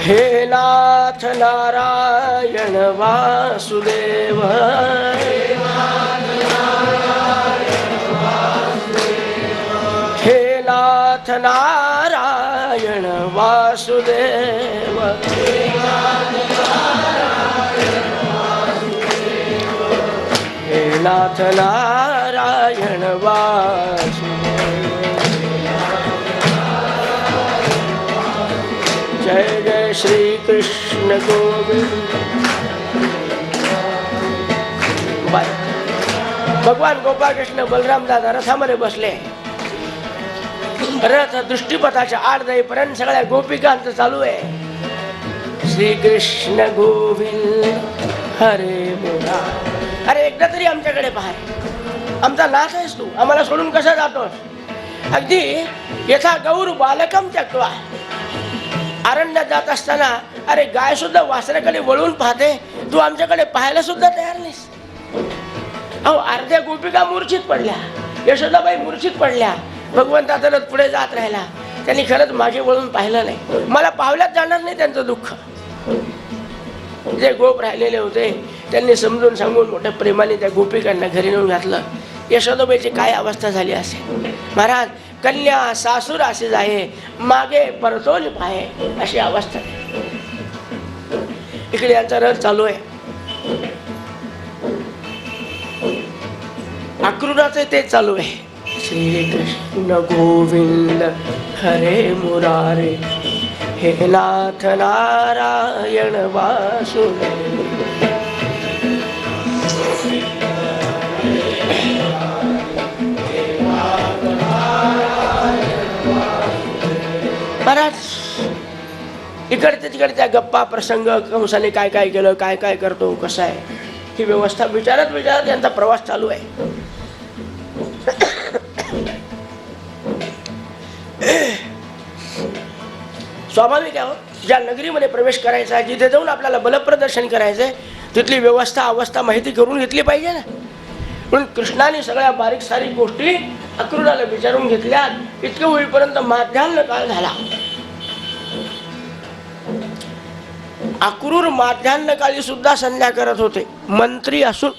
हे नाथ नारायण वासुदेव, हे नाथ नारायण वासुदेव, हे नाथ नारायण वासुदेव. जय जय श्री कृष्ण गोविंद. भगवान गोपाळकृष्ण बलराम दादा रथामध्ये बसले. रथ दृष्टीपथाच्या आड जाईपर्यंत सगळ्या गोपिकांचं चालू आहे श्री कृष्ण गोविंद हरे मुरा. अरे एकदा तरी आमच्याकडे पाहाय. आमचा नाथ आहेस तू, आम्हाला सोडून कसा जातोस? अगदी यथा गौर बालकम त्यक्त्वा. अरण्यात जात असताना अरे गाय सुद्धा वासराकडे वळून पाहते, तू आमच्याकडे पाहायला सुद्धा तयार नाहीस. अहो अर्ध्या गोपिका मूर्छित पडल्या, यशोदाबाई मूर्छित पडल्या. भगवंताचा रथ पुढे जात राहिला. त्यांनी खरंच मागे वळून पाहिलं नाही. मला पावल्यात जाणार नाही त्यांचं दुःख. जे गोप राहिलेले होते त्यांनी समजून सांगून मोठ्या प्रेमाने त्या गोपिकांना घरी नेऊन घातलं. यशोदाबाईची काय अवस्था झाली असेल. महाराज कन्या सासूर असे जाये, मागे परतोल पाहे, अशी अवस्था. इकडे यांचा रथ चालू आहे. आक्रोडाचं ते चालू आहे. श्रीकृष्ण गोविंद हरे मुरारे हे नाथ नारायण वासुदेव. महाराज इकडे तिकडे त्या गप्पा प्रसंग, कंसाने काय काय केलं, काय काय करतो, कसं आहे, ही व्यवस्था विचारत विचारत यांचा प्रवास चालू आहे. स्वाभाविक आहे, ज्या नगरीमध्ये प्रवेश करायचा आहे, जिथे जाऊन आपल्याला बलप्रदर्शन करायचंय, तिथली व्यवस्था अवस्था माहिती करून घेतली पाहिजे ना. म्हणून कृष्णाने सगळ्या बारीक सारीक गोष्टी अक्रूराला विचारून घेतल्या. इतकं होईपर्यंत माध्यान्ह काळ झाला. अक्रूर माध्यान्ह काळी सुद्धा संध्या करत होते, मंत्री असून.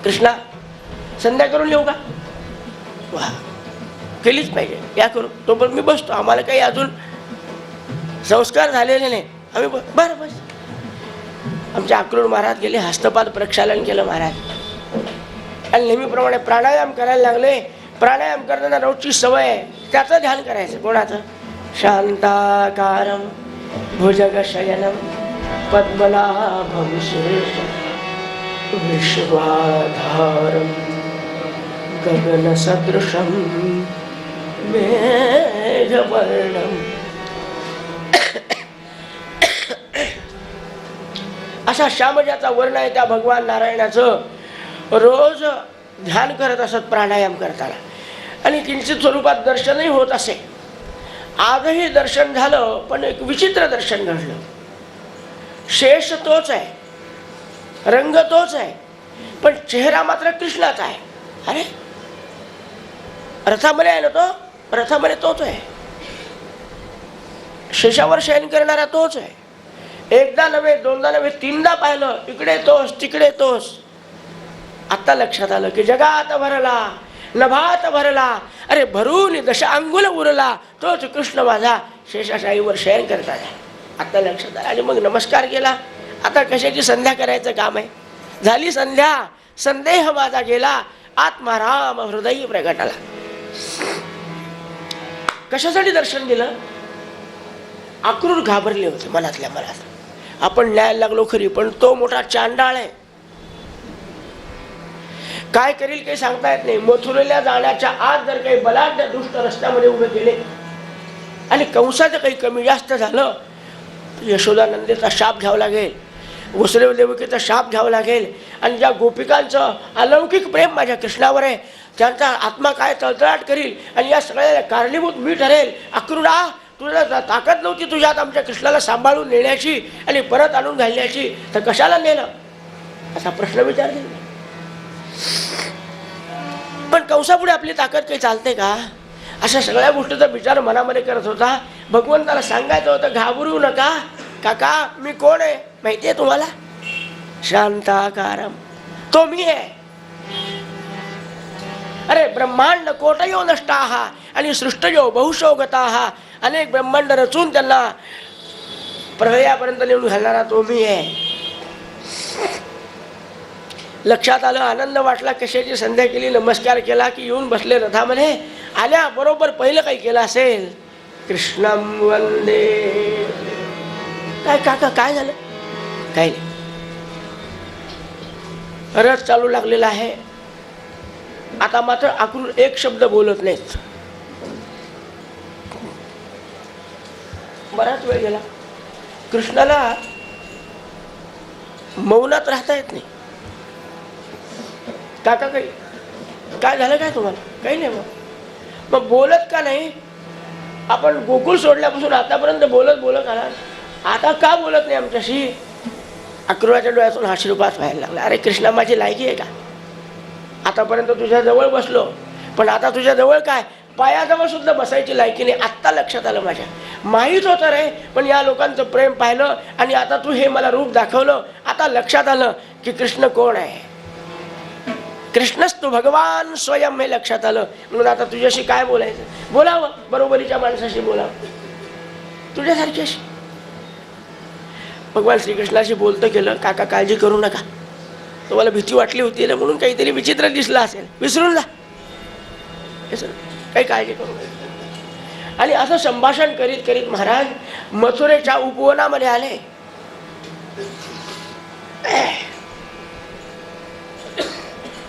कृष्णा संध्या करून येऊ का? वा, केलीच पाहिजे, या करू. तो पण मी बसतो, आम्हाला काही अजून संस्कार झालेले नाही, आम्ही बरं बस. आमचे अक्रूर महाराज गेले, हस्तपाद प्रक्षालन केलं महाराज, आणि नेहमीप्रमाणे प्राणायाम करायला लागले. प्राणायाम करताना रोजची सवय आहे, त्याचं ध्यान करायचं. कोणाचं? शांताकारं भुजगशयनं पद्मनाभं सुरेशं विश्वाधारं गगनसदृशं मेघवर्णं. असा श्यामजाचा वर्ण आहे त्या भगवान नारायणाचं. रोज ध्यान करत असत प्राणायाम करताना, आणि किंचित स्वरूपात दर्शनही होत असे. आजही दर्शन झालं, पण एक विचित्र दर्शन घडलं. शेष तोच आहे, रंग तोच आहे, पण चेहरा मात्र कृष्णाचा आहे. अरे रथामध्ये आहे ना तो, रथामध्ये तोच आहे, शेषावर शयन करणारा तोच आहे. एकदा नव्हे, दोनदा नव्हे, तीनदा पाहिलं, इकडे तोच तिकडे तोच. आता लक्षात आलं की जगात भरला नभात भरला, अरे भरून दश अंगुल उरला, तोच कृष्ण माझा शेषाशाहीवर शयन करता आहे. आता लक्षात आलं, आणि मग नमस्कार केला. आता कशाची संध्या करायचं काम आहे? झाली संध्या, संदेह माझा गेला, आत्माराम हृदय प्रगटाला. कशासाठी दर्शन दिलं? अक्रूर घाबरले होते मनातल्या मनात. आपण न्यायला लागलो खरी, पण तो मोठा चांडाळ आहे, काय करील काही सांगता येत नाही. मथुरेला जाण्याच्या आज जर काही बलाढ्य दुष्ट रस्त्यामध्ये उभे केले आणि कंसाचं काही कमी जास्त झालं, यशोदानंदेचा शाप घ्यावा लागेल, वसुदेव देवकीचा शाप घ्यावा लागेल. आणि ज्या गोपिकांचं अलौकिक प्रेम माझ्या कृष्णावर आहे, त्यांचा आत्मा काय तळतळाट करील, आणि या सगळ्याला कारणीभूत मी ठरेल. अक्रूरा, तुला ताकद नव्हती तुझ्यात आमच्या कृष्णाला सांभाळून नेण्याची आणि परत आणून घालण्याची, तर कशाला नेलं? असा प्रश्न विचारला. पण कंसापुढे आपली ताकद काही चालते का? अशा सगळ्या गोष्टीचा विचार मनामध्ये करत होता. भगवंताला सांगायचं होतं, घाबरू नका काका, मी कोण आहे माहिती आहे तुम्हाला? शांताकारम, तो मी आहे. अरे ब्रह्मांड कोटयो नष्टाः आणि सृष्टयो बहुशो गताः, अनेक ब्रह्मांड रचून त्यांना प्रलयापर्यंत नेऊन घालणारा तो मी आहे. लक्षात आलं, आनंद वाटला. कशाची संध्या केली, नमस्कार केला की येऊन बसले रथामध्ये. आल्या बरोबर पहिलं काही केलं असेल, कृष्णं वंदे. काय काका काय झालं? काय नाही, रथ चालू लागलेला आहे. आता मात्र अक्रूर एक शब्द बोलत नाहीत. बराच वेळ गेला, कृष्णाला मौनात राहता येत नाही. काका काही काय झालं काय तुम्हाला? काही नाही. मग बोलत का नाही? आपण गोकुळ सोडल्यापासून आतापर्यंत बोलत बोलत आला, आता का बोलत नाही आमच्याशी? अक्रूराच्या डोळ्यातून आशीर्वाद व्हायला लागला. अरे कृष्णा, माझी लायकी आहे का? आतापर्यंत तुझ्या जवळ बसलो, पण आता तुझ्या जवळ काय, पायाजवळ सुद्धा बसायची लायकी नाही. आत्ता लक्षात आलं, माझ्या माहीत होतं रे, पण या लोकांचं प्रेम पाहिलं आणि आता तू हे मला रूप दाखवलं. आता लक्षात आलं की कृष्ण कोण आहे. कृष्णस्तु भगवान स्वयं, हे लक्षात आलं. म्हणून आता तुझ्याशी काय बोलायचं? बोलावं, बरोबरीच्या माणसाशी बोलावं. तुझ्यासारखी अशी. भगवान श्रीकृष्णाशी बोलतं गेलं, काका काळजी करू नका, तुम्हाला भीती वाटली होती ना म्हणून काहीतरी विचित्र दिसलं असेल, विसरून जा, काही काळजी करू नका. आणि असं संभाषण करीत करीत महाराज मथुरेच्या उपवनामध्ये आले.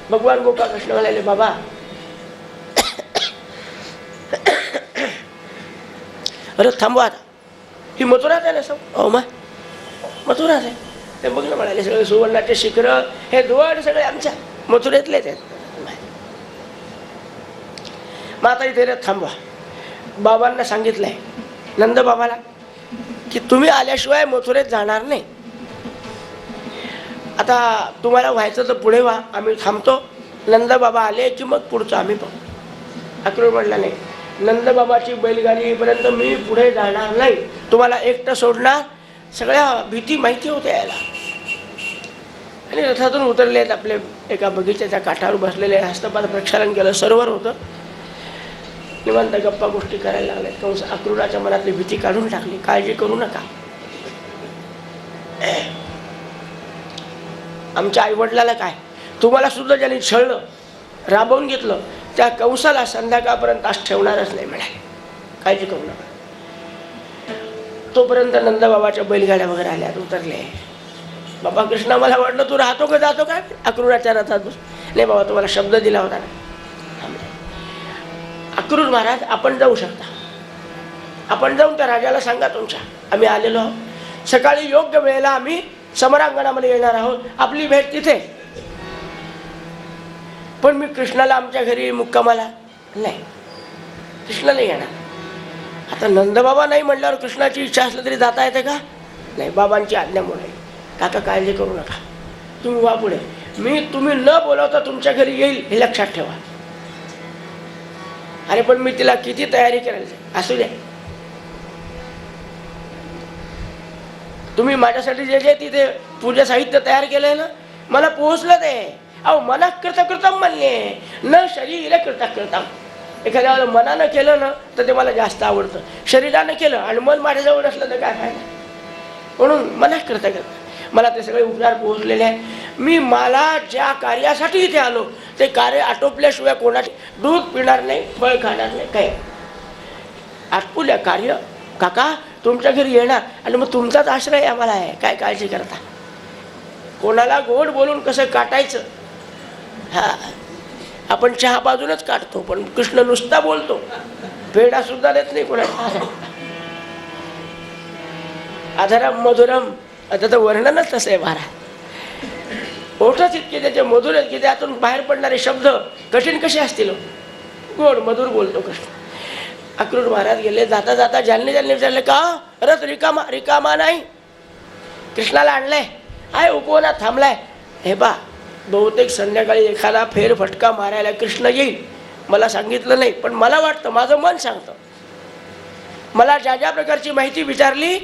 भगवान गोपाळ कृष्ण म्हणाले, बाबा अरे थांबवा आता, ही मथुराच आहे ना सब. हो मग मथुराच आहे. ते बघ ना म्हणाले, सगळे सुवर्णाचे शिखर हे द्वार सगळे आमच्या मथुरेतलेच आहेत. मग आता इथे थांबवा. बाबांना सांगितलंय नंद बाबाला की तुम्ही आल्याशिवाय मथुरेत जाणार नाही. आता तुम्हाला व्हायचं तर पुढे व्हा, आम्ही थांबतो. नंद बाबा आले की मग पुढचं आम्ही पाहू. अक्रूर म्हटला नाही, नंद बाबाची बैलगाडी येईपर्यंत मी पुढे जाणार नाही, तुम्हाला एकटं सोडणार. सगळ्या भीती माहिती होत्या याला. आणि रथातून उतरलेत, आपले एका बगीच्याच्या काठावर बसलेले, हस्तपाद प्रक्षालन केलं, सरोवर होतं. निवांत गप्पा गोष्टी करायला लागल्या. कंस अक्रूराच्या मनातली भीती काढून टाकली. काळजी करू नका, आमच्या आईवडिलाला काय, तुम्हाला सुद्धा ज्यांनी छळलं, राबवून घेतलं, त्या कंसाला संध्याकाळपर्यंत आज ठेवणारच नाही म्हणाले, काळजी करू नका. तोपर्यंत नंदबाबाच्या बैलगाड्या वगैरे आल्या, उतरले. बाबा कृष्णा, मला वाटलं तू राहतो का जातो काय अक्रूराच्या रथात बस. नाही बाबा, तुम्हाला शब्द दिला होता ना. अक्रूर महाराज, आपण जाऊ शकता, आपण जाऊन त्या राजाला सांगा तुमच्या आम्ही आलेलो आहोत, सकाळी योग्य वेळेला आम्ही समरांगणामध्ये येणार आहोत, आपली भेट तिथे. पण मी कृष्णाला आमच्या घरी मुक्कामाला नाही, कृष्ण नाही येणार. आता नंदबाबा नाही म्हटल्यावर कृष्णाची इच्छा असलं तरी जाता येते का? नाही, बाबांची आज्ञामुळे. काका काळजी करू नका, तुम्ही वा पुढे, मी तुम्ही न बोलावता तुमच्या घरी येईल हे लक्षात ठेवा. अरे पण मी तिला किती तयारी करायची, असू द्या, तुम्ही माझ्यासाठी जे जे तिथे पूजा साहित्य तयार केलंय ना, मला पोहोचलं ते. अहो मना कृतकृतम म्हणले न शरीर कृतकृतम. एखाद्या वेळेला मनानं केलं ना तर ते मला जास्त आवडतं, शरीरानं केलं आणि मन माझ्याजवळ असलं तर काय फायदा. म्हणून मना कृतकृत, मला ते सगळे उपचार पोहोचलेले आहे. मी मला ज्या कार्यासाठी इथे आलो ते कार्य आटोपल्याशिवाय कोणाचे दूध पिणार नाही, फळ खाणार नाही, काय आटपुल्या कार्य. काका तुमच्या घरी येणार आणि मग तुमचाच आश्रय आम्हाला आहे, काय काळजी करता. कोणाला गोड बोलून कसं काटायचं, हा आपण चहा बाजूनच काढतो, पण कृष्ण नुसता बोलतो, पेढा सुद्धा देत नाही कोणाला. आधारम मधुरम, आता तर वर्णनच तसं आहे महाराज. ओठच इतके त्याचे मधुर आहेत की त्यातून बाहेर पडणारे शब्द कठीण कसे असतील, गोड मधुर बोलतो कृष्ण. अक्रूर महाराज गेले. जाता जाता ज्यांनी विचारले, का रथ रिकामा? रिकामा नाही, कृष्णाला आणलंय, आहे उपवनात थांबलाय. हे बा, बहुतेक संध्याकाळी एखादा फेरफटका मारायला कृष्ण येईल, मला सांगितलं नाही, पण मला वाटतं, माझं मन सांगतं, मला ज्या ज्या प्रकारची माहिती विचारली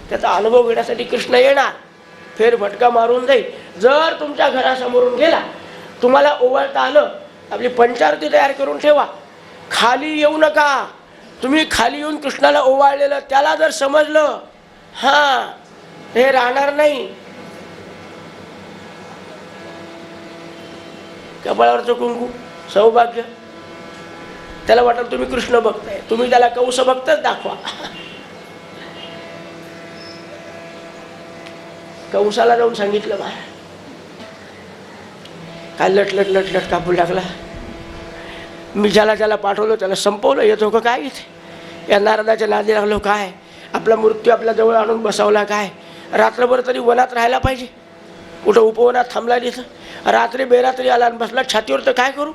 त्याचा अनुभव घेण्यासाठी कृष्ण येणार, फेरफटका मारून जाईल. जर तुमच्या घरासमोरून गेला, तुम्हाला ओवाळता आलं, आपली पंचारती तयार करून ठेवा, खाली येऊ नका. तुम्ही खाली येऊन कृष्णाला ओवाळलेलं त्याला जर समजलं, हां हे राहणार नाही. कपाळावरचं कुंकू सौभाग्य, त्याला वाटलं तुम्ही कृष्ण भक्त आहे, तुम्ही त्याला कंस भक्तच दाखवा. कंसाला जाऊन सांगितलं, महाराज काय लटलट लटलट कापू लागला. मी ज्याला ज्याला पाठवलं त्याला संपवलं. येतो का काय इथे, या नारदाच्या नादी लागलो काय, आपला मृत्यू आपल्या जवळ आणून बसवला काय. रात्रभर तरी वनात राहायला पाहिजे, कुठं उपवनात थांबला तिथं, रात्री बेरात्री आला आणि बसला छातीवर, तर काय करू.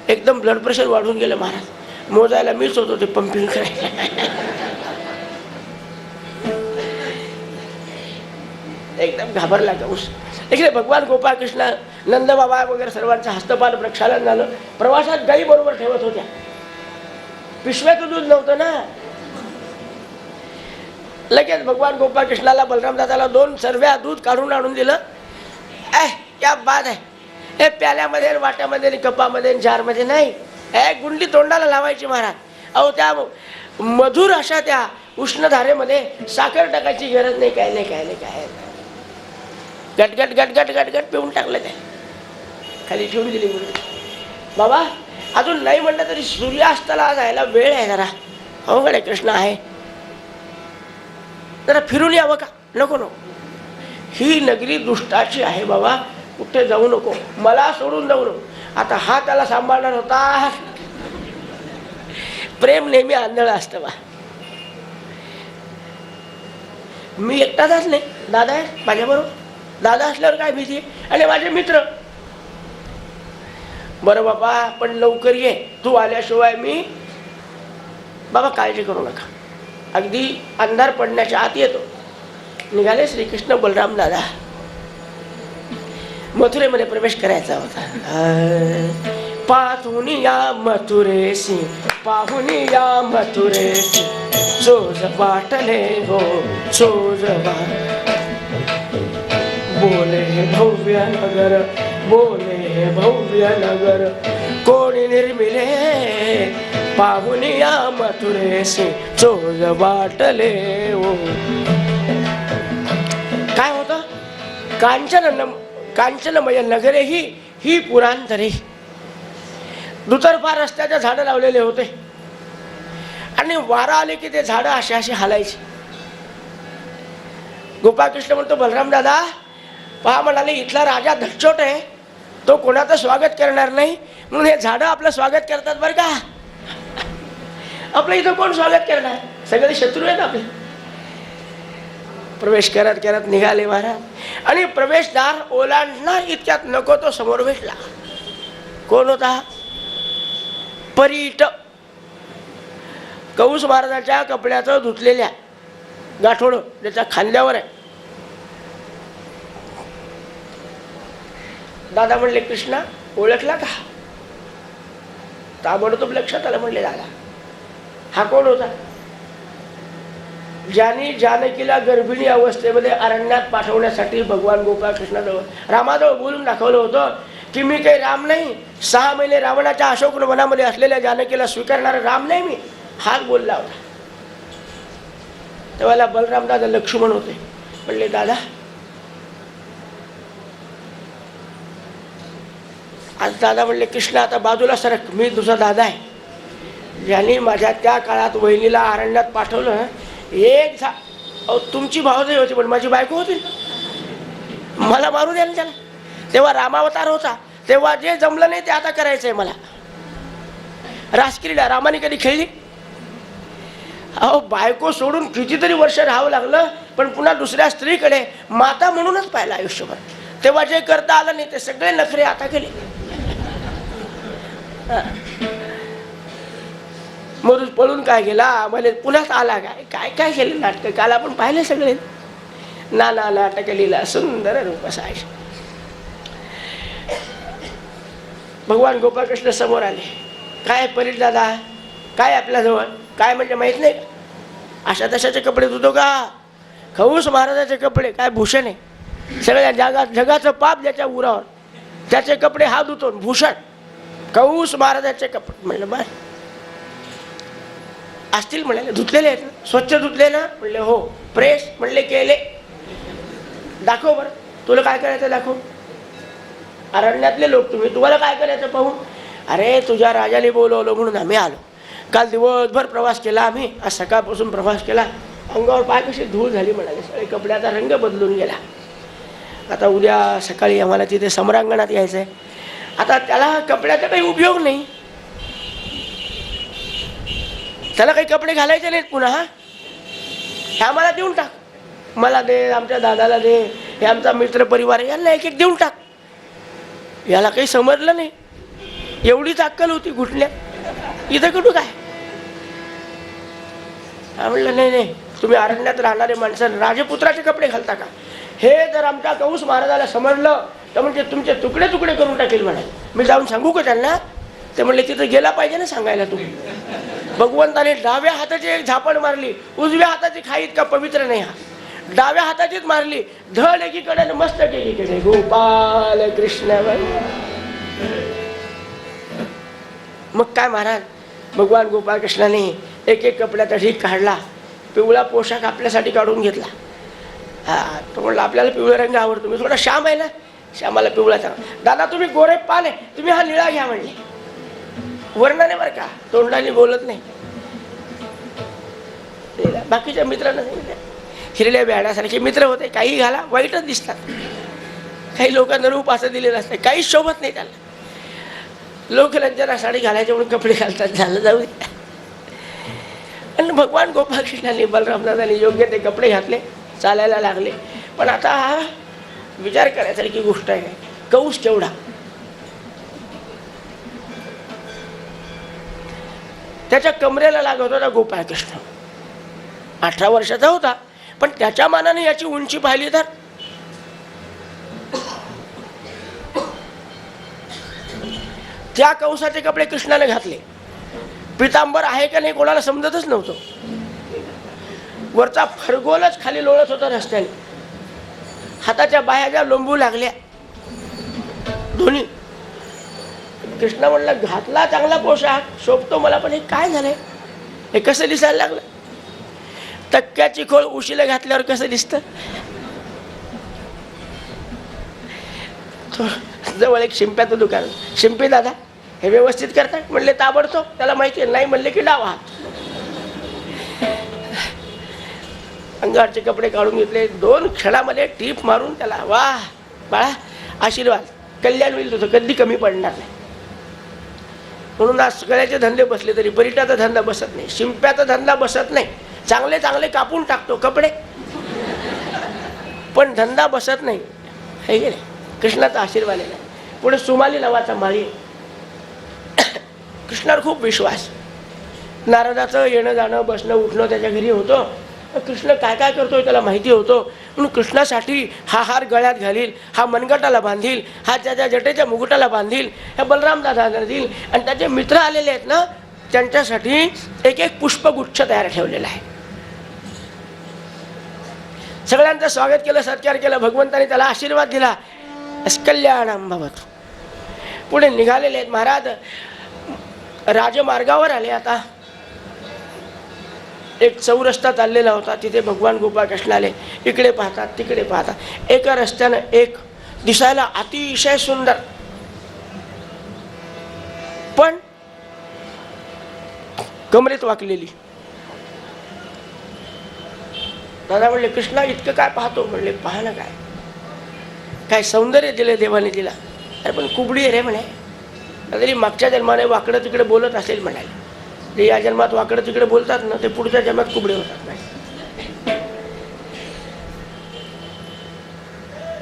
एकदम ब्लड प्रेशर वाढून गेलं महाराज. मोजायला मीच होतो ते पंपिंग करायला. एकदम घाबरला कंस. इकडे भगवान गोपाळ कृष्ण नंदबाबा वगैरे सर्वांचं हस्तपाद प्रक्षालन झालं. प्रवासात गाई बरोबर ठेवत होत्या, पिशव्याचं दूध नव्हतं ना. लगेच भगवान गोपाळ कृष्णाला बलराम दादाला 2 सर्व्या दूध काढून आणून दिलं. क्या बात आहे, हे प्याल्यामध्ये, वाट्यामध्ये, कपामध्ये, जारमध्ये नाही, गुंडी तोंडाला लावायची महाराज. अहो त्या मधुर अशा त्या उष्णधारेमध्ये साखर टाकायची गरज नाही, काय नाही, काय नाही, काय नाही. गटगट गटगट गटगट पिऊन टाकलं काय, खाली ठेवून दिली मुली. बाबा अजून नाही म्हणलं तरी सूर्यास्ताला जायला वेळ आहे, जरा अवघड आहे, कृष्ण आहे, जरा फिरून यावं का? नको नको, ही नगरी दुष्टाची आहे बाबा, कुठे जाऊ नको, मला सोडून जाऊ नको. आता हा त्याला सांभाळणार होता. प्रेम नेहमी आंधळ असतं बा. मी एकटाच नाही, दादा आहे माझ्याबरोबर, दादा असल्यावर काय भीती, आणि माझे मित्र. बरं बाबा पण लवकर ये, तू आल्याशिवाय मी, बाबा काळजी करू नका, अगदी अंधार पडण्याच्या आत येतो. निघाले श्रीकृष्ण बलराम दादा. मथुरेमध्ये प्रवेश करायचा होता. पाहून या मथुरेसी, पाहून या मथुरेसी, चोज वाटले हो चोज वाट. बोले भव्य नगर, बोले भव्य नगर, कोणी निर्मिले, पाहून या मथुरेसी, चोज वाटले हो. काय होतं? कांचनमय नगरे ही पुरांतरे. दुतर्फा रस्त्याच्या झाडं लावलेले होते आणि वारा आले की ते झाडं अशी अशी हालायची. गोपाळकृष्ण म्हणतो बलराम दादा पहा, म्हणाले इथला राजा धच्चोट आहे, तो कोणाचं स्वागत करणार नाही, म्हणून हे झाडं आपलं स्वागत करतात बरं का. आपलं इथं कोण स्वागत करणार, सगळे शत्रू आहेत आपले. प्रवेश करत करत निघाले महाराज आणि प्रवेशद्वार ओलांडणार इतक्यात नको तो समोर भेटला. कोण होता? परीट. कंस महाराजांच्या कपड्याचं धुतलेल्या गाठोड त्याच्या खांद्यावर आहे. दादा म्हणले कृष्णा ओळखला का? ताबडतोब लक्षात आलं. म्हणले दादा हा कोण होता? ज्यांनी जानकीला गर्भिणी अवस्थेमध्ये अरण्यात पाठवण्यासाठी भगवान गोपाळकृष्णाजवळ रामाजवळ बोलून दाखवलं होतं की मी काही राम नाही, 6 महिने रावणाच्या अशोक वनामध्ये असलेल्या जानकीला स्वीकारणारा राम नाही मी, हाच बोलला होता. तेव्हा बलराम दादा लक्ष्मण होते. म्हणले दादा आज दादा म्हणले कृष्णा आता बाजूला सरक, मी तुझा दादा आहे. ज्यांनी माझ्या त्या काळात वहिनीला अरण्यात पाठवलं, एक तुमची भावजाई होती पण माझी बायको होती, मला मारू द्या ना त्याला. तेव्हा रामावतार होता, तेव्हा जे जमलं नाही ते आता करायचंय मला. रासक्रीडा रामाने कधी खेळली? अहो बायको सोडून कितीतरी वर्ष राहावं लागलं, पण पुन्हा दुसऱ्या स्त्रीकडे माता म्हणूनच पाहिलं आयुष्यभर. तेव्हा जे करता आलं नाही ते सगळे नखरे आता केले. मरुज पळून काय गेला, मला पुण्यात आला काय काय काय केले नाटक, काल आपण पाहिले सगळे. नाना नाटक लिहिला सुंदर रूप असा. भगवान गोपाळकृष्ण समोर आले. काय परीट दादा काय आपल्याजवळ? काय म्हणजे माहीत नाही, अशा तशाचे कपडे धुतो का? कंस महाराजाचे कपडे काय भूषण आहे, सगळ्या जगाचं पाप ज्याच्या उरावर त्याचे कपडे हा धुतो, भूषण कंस महाराजाचे कपडे. म्हणलं बस असतील, म्हणाले धुतलेले आहेत ना, स्वच्छ धुतले ना? म्हणले हो. प्रेस? म्हणले केले. दाखव बरं, तुला काय करायचं दाखव. अरण्यातले लोक तुम्ही, तुम्हाला काय करायचं पाहून? अरे तुझ्या राजाने बोलवलं म्हणून आम्ही आलो. काल दिवसभर प्रवास केला आम्ही, आज सकाळपासून प्रवास केला, अंगावर पाय कशी धूळ झाली म्हणाले, सगळे कपड्याचा रंग बदलून गेला. आता उद्या सकाळी आम्हाला तिथे सम्रांगणात यायचं आहे. आता त्याला कपड्याचा काही उपयोग नाही, त्याला काही कपडे घालायचे नाहीत पुन्हा. हे आम्हाला देऊन टाक, मला दे, आमच्या दादाला दे, हे आमचा मित्र परिवार आहे, यांना एक एक देऊन टाक. याला काही समजलं नाही, एवढीच अक्कल होती घुटण्यात, इथं कुठं काय. म्हणलं नाही नाही, तुम्ही अरण्यात राहणारे माणसं राजपुत्राचे कपडे घालता का? हे जर आमच्या कंस महाराजाला समजलं तर म्हणजे तुमचे तुकडे तुकडे करून टाकेल म्हणाले. मी जाऊन सांगू का त्यांना? ते म्हणले तिथं गेला पाहिजे ना सांगायला. तुम्ही भगवंताने डाव्या हाताची एक झापड मारली, उजव्या हाताची खाई इतका पवित्र नाही हा, डाव्या हाताचीच मारली, धड एकीकडे मस्तक एकीकडे. गोपाल कृष्ण. मग काय महाराज, भगवान गोपाळकृष्णाने एक एक कपड्याचा ढीक काढला पिवळा पोशाख आपल्यासाठी काढून घेतला. हा, तो म्हणला आपल्याला पिवळा रंग आवडतो. मी थोडा श्याम आहे ना, श्यामाला पिवळा चांगला. दादा तुम्ही गोरे पान आहे, तुम्ही हा निळा घ्या म्हणले. वर्णाने बरं का, तोंडाने बोलत नाही. बाकीच्या मित्रांना सांगितलं, हिरल्या बेड्यासारखे मित्र होते, काही घाला वाईटच दिसतात. काही लोकांना रूप असं दिलेलं असतं, काहीच शोभत नाही त्याला. लोकलज्जना साडी घालायचे म्हणून कपडे घालतात, झालं जाऊ दे. आणि भगवान गोपाळकृष्णांनी बलरामदादांनी योग्य ते कपडे घातले, चालायला लागले. पण आता हा विचार करायसारखी गोष्ट आहे, कौश केवढा. त्याच्या कमरेला लागत होता गोपाळकृष्ण. 18 वर्षाचा होता, पण त्याच्या मानाने याची उंची पाहिली तर त्या कंसाचे कपडे कृष्णाने घातले. पितांबर आहे का नाही कोणाला समजतच नव्हतं. वरचा फरगोलच खाली लोळत होता रस्त्याने. हाताच्या बाह्या ज्या लोंबू लागल्या दोन्ही. कृष्ण म्हणला घातला चांगला पोशाख, शोभतो मला, पण हे काय झालंय, हे कसं दिसायला लागलं. तक्क्याची खोळ उशीला घातल्यावर कसं दिसतं. जवळ एक शिंप्याचं दुकान. शिंपी दादा हे व्यवस्थित करतात म्हणले, ताबडतोब. त्याला माहिती आहे, नाही म्हणले की डावा हात. अंगावरचे कपडे काढून घेतले, 2 क्षणामध्ये टीप मारून त्याला, वाह बाळा आशीर्वाद, कल्याण होईल तुझं, कधी कमी पडणार नाही. म्हणून आज सगळ्याचे धंदे बसले तरी परिटाचा धंदा बसत नाही, शिंप्याचा धंदा बसत नाही. चांगले चांगले कापून टाकतो कपडे, पण धंदा बसत नाही. हे गेले कृष्णाचा आशीर्वाद आहे. पुढे सुमाली नावाचा माळी. कृष्णावर खूप विश्वास. नारदाचं येणं जाणं बसणं उठणं त्याच्या घरी होतं. कृष्ण काय काय करतोय त्याला माहिती होतं. म्हणून कृष्णासाठी हा हार गळ्यात घालील, हा मनगटाला बांधील, हा त्याच्या जटेच्या मुकुटाला बांधील, ह्या बलराम दादांना देईल. आणि त्याचे मित्र आलेले आहेत ना, त्यांच्यासाठी एक एक पुष्पगुच्छ तयार ठेवलेला आहे. सगळ्यांचं स्वागत केलं, सत्कार केला. भगवंताने त्याला आशीर्वाद दिला, कल्याणम भवतु. पुढे निघालेले आहेत महाराज. राजमार्गावर आले. आता एक चौरस्ता चाललेला होता, तिथे भगवान गोपाळकृष्ण आले. इकडे पाहतात तिकडे पाहतात. एका रस्त्यानं एक दिसायला अतिशय सुंदर, पण कमरेत वाकलेली. दादा म्हणले कृष्णा इतकं काय पाहतो. म्हणले पहा ना, काय सौंदर्य दिले देवाने तिला. अरे पण कुबडी आहे रे म्हणे. तरी मागच्या जन्माने वाकडं तिकडे बोलत असेल म्हणाले. ते या जन्मात वाकडं तिकडे बोलतात ना, ते पुढच्या जन्मात कुबडे होतात नाही.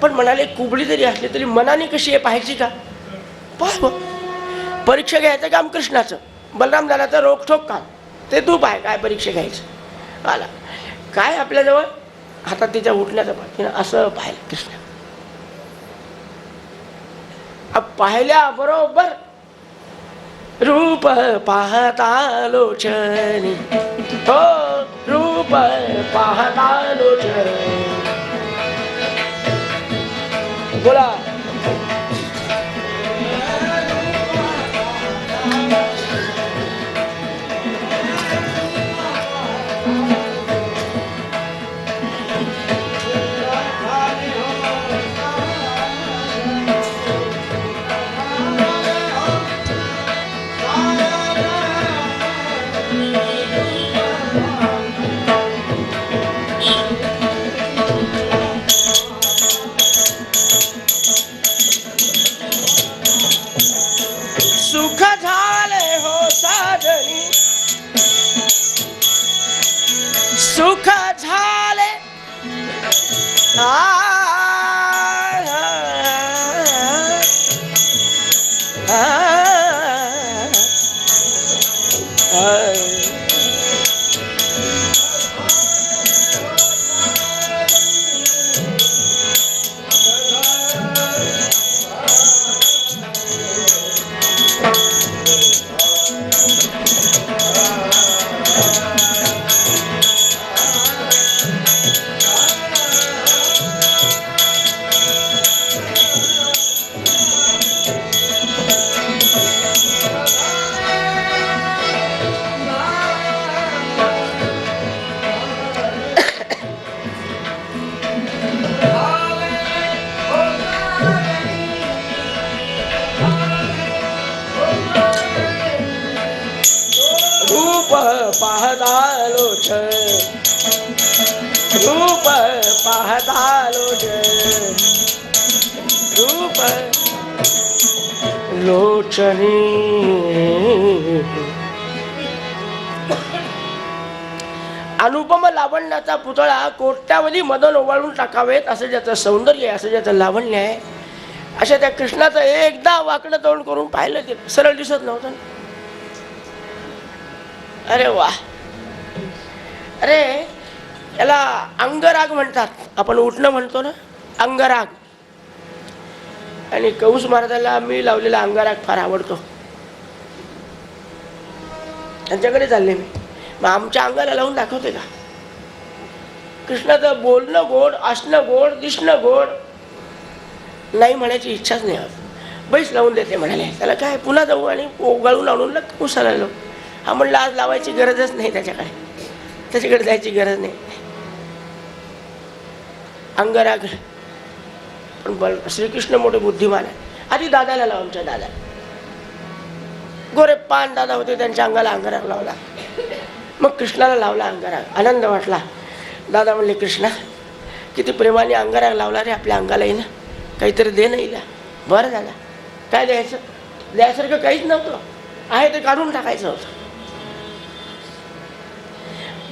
पण म्हणाले कुबडी जरी असली तरी मनाने कशी आहे पाहायची का. पाह, परीक्षा घ्यायचं काम कृष्णाचं, बलराम दादाचं रोखठोक काम ते तू पाय. काय परीक्षा घ्यायचं आला काय आपल्याजवळ, हातात तिच्या उठण्याचं पाहिजे असं पाहिलं कृष्ण. पाहिल्या बरोबर रूप पाहता लोचनी, हो रूप पाहता लोचनी. बोला सुख झाले पाहता लोचन, रूप पाहता लोचन, रूप लोचनी. अनुपम लावण्याचा पुतळा कोट्यावधी मदन ओवाळून टाकावेत असं ज्याचं सौंदर्य आहे, असं ज्याचं लावण्य आहे, अशा त्या कृष्णाचं एकदा वाकडं तोंड करून पाहिलं ते सरळ दिसत नव्हतं. अरे वा, अरे याला अंगराग म्हणतात. आपण उठणं म्हणतो ना, अंगराग. आणि कंस महाराजाला मी लावलेला अंगराग फार आवडतो. त्यांच्याकडे चालले मी, मग आमच्या अंगाला लावून दाखवते का? कृष्णाचं बोलणं गोड, असणं गोड, दिसणं गोड, नाही म्हणायची इच्छाच नाही. बैस लावून देते म्हणाले. त्याला काय पुन्हा जाऊ आणि ओगाळून आणून कंसाला लावू. हा म्हणलं आज लावायची गरजच नाही, त्याच्याकडे जायची गरज नाही. अंगराग. पण श्रीकृष्ण मोठे बुद्धिमान आहे. आधी दादाला लाव, आमच्या दादा गोरे पान दादा होते, त्यांच्या अंगाला अंगराग लावला. मग कृष्णाला लावला अंगराग. आनंद वाटला. दादा म्हणले, कृष्णा किती प्रेमाने अंगराग लावला रे आपल्या अंगाला, येईना काहीतरी दे ना हिला. बरं दादा, काय द्यायचं? द्यायसारखं काहीच नव्हतं, आहे ते काढून टाकायचं होतं.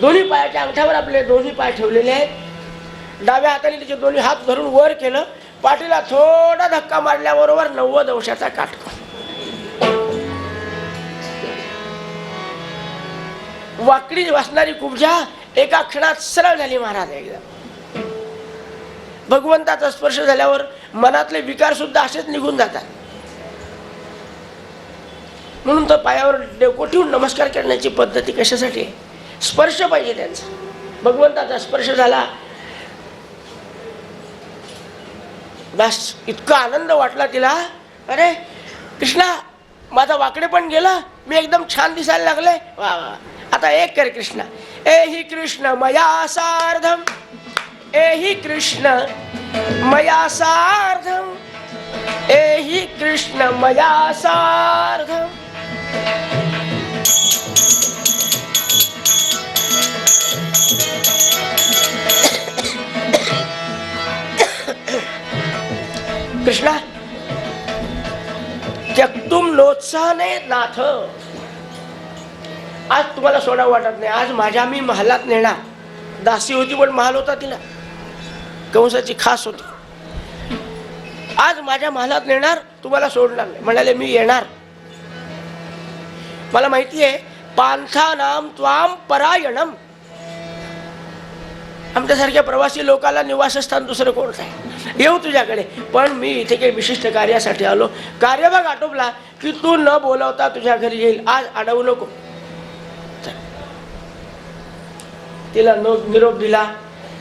दोन्ही पायाच्या अंगठ्यावर आपले दोन्ही पाय ठेवलेले आहेत. डाव्या हाताने त्याचे दोन्ही हात धरून वर केलं. पाठीला थोडा धक्का मारल्याबरोबर 90 अंशाचा काटका. वाकडी वासणारी कुब्जा एका क्षणात सरळ झाली महाराज. एकदा भगवंताचा स्पर्श झाल्यावर मनातले विकार सुद्धा असेच निघून जातात. म्हणून तर पायावर डोकं ठेवून नमस्कार करण्याची पद्धती कशासाठी? स्पर्श पाहिजे त्यांचा. भगवंताचा स्पर्श झाला, बस इतका आनंद वाटला तिला. अरे कृष्णा, माझा वाकडे पण गेला, मी एकदम छान दिसायला लागले. वा वा. आता एक कर कृष्णा. एहि कृष्ण मया सार्धम, एहि कृष्ण मया सार्धम, एहि कृष्ण मया सार्धम. कृष्णा त्यक्तुम लोत्साहने नाथ. आज तुम्हाला सोडावं वाटत नाही. आज माझ्या मी महालात नेणार. दासी होती पण महाल होता तिला, कंसाची खास होती. आज माझ्या महालात नेणार, तुम्हाला सोडणार नाही. म्हणाले मी येणार. मला माहिती आहे पांथानाम त्वाम परायणम. आमच्यासारख्या प्रवासी लोकांना निवासस्थान दुसरं कोणतं आहे? येऊ तुझ्याकडे, पण मी इथे काही विशिष्ट कार्यासाठी आलो. कार्यभाग आटोपला की तू न बोलवता तुझ्या घरी येईल. आज अडवू नको. तिला निरोप दिला.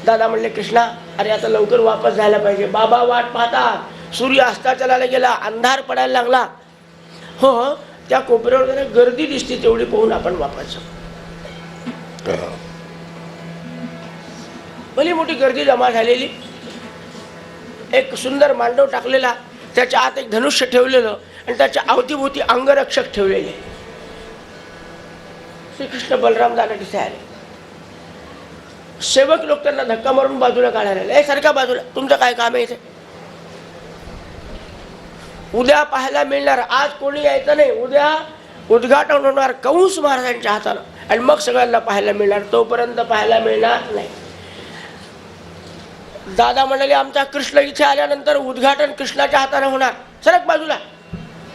दादा म्हणले, कृष्णा अरे आता लवकर वापस जायला पाहिजे. बाबा वाट पाहता. सूर्य अस्ताचलाला गेला, अंधार पडायला लागला. हो, त्या कोपऱ्यावर जरा गर्दी दिसते, तेवढी पाहून आपण वापस जाऊ. भली मोठी गर्दी जमा झालेली. एक सुंदर मांडव टाकलेला, त्याच्या आत एक धनुष्य ठेवलेलं आणि त्याच्या अवतीभोवती अंगरक्षक ठेवलेले. श्रीकृष्ण बलराम दादा तिथे आले. सेवक लोक त्यांना धक्का मारून बाजूला काढायला. ए सारखा बाजूला, तुमचं काय काम आहे इथे? उद्या पाहायला मिळणार, आज कोणी यायचं नाही. उद्या उद्घाटन होणार कंस महाराजांच्या हातानं आणि मग सगळ्यांना पाहायला मिळणार. तोपर्यंत पाहायला मिळणार नाही. दादा म्हणाले, आमचा कृष्ण इथे आल्यानंतर उद्घाटन कृष्णाच्या हाताने होणार. सरक बाजूला.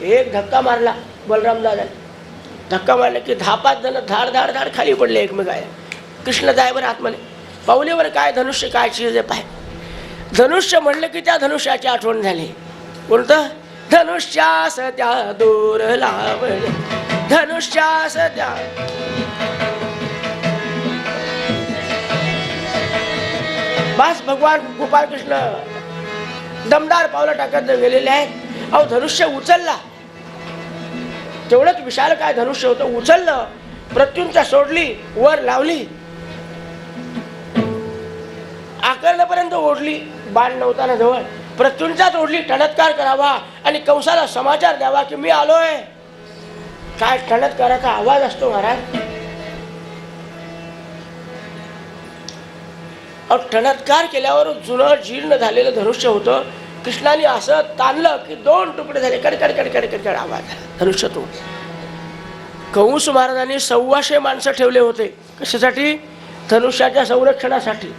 एक धक्का मारला बलराम दादा. धक्का मारला की 10-5 जण धाड धाड धाड खाली पडले एकमेकाला. कृष्ण जायवर आतमध्ये पावलेवर काय धनुष्य काय चीज आहे पाय. धनुष्य म्हणलं की त्या धनुष्याची आठवण झाली. कोणतं? धनुष्यास त्या दूर लावणे, धनुष्यास त्या. बस भगवान गोपाळ कृष्ण दमदार पावलं टाकत गेलेले आहेत. अहो धनुष्य उचलला, तेवढंच विशाल काय धनुष्य होतं. उचललं, प्रत्युंचा सोडली, वर लावली, आकर्णपर्यंत ओढली. बाण नव्हता ना जवळ. प्रत्युंचाच ओढली. टणत्कार करावा आणि कंसाला समाचार द्यावा की मी आलोय. काय टणत्काराचा आवाज असतो महाराज. टणत्कार केल्यावर जुनं जीर्ण झालेलं धनुष्य होतं. कृष्णाने असं ताणलं की 2 तुकडे झाले. कडकड कडकड कडकड आवाज झाला धनुष्यातून. कंस महाराजांनी 125 माणसं ठेवले होते. कशासाठी? धनुष्याच्या संरक्षणासाठी.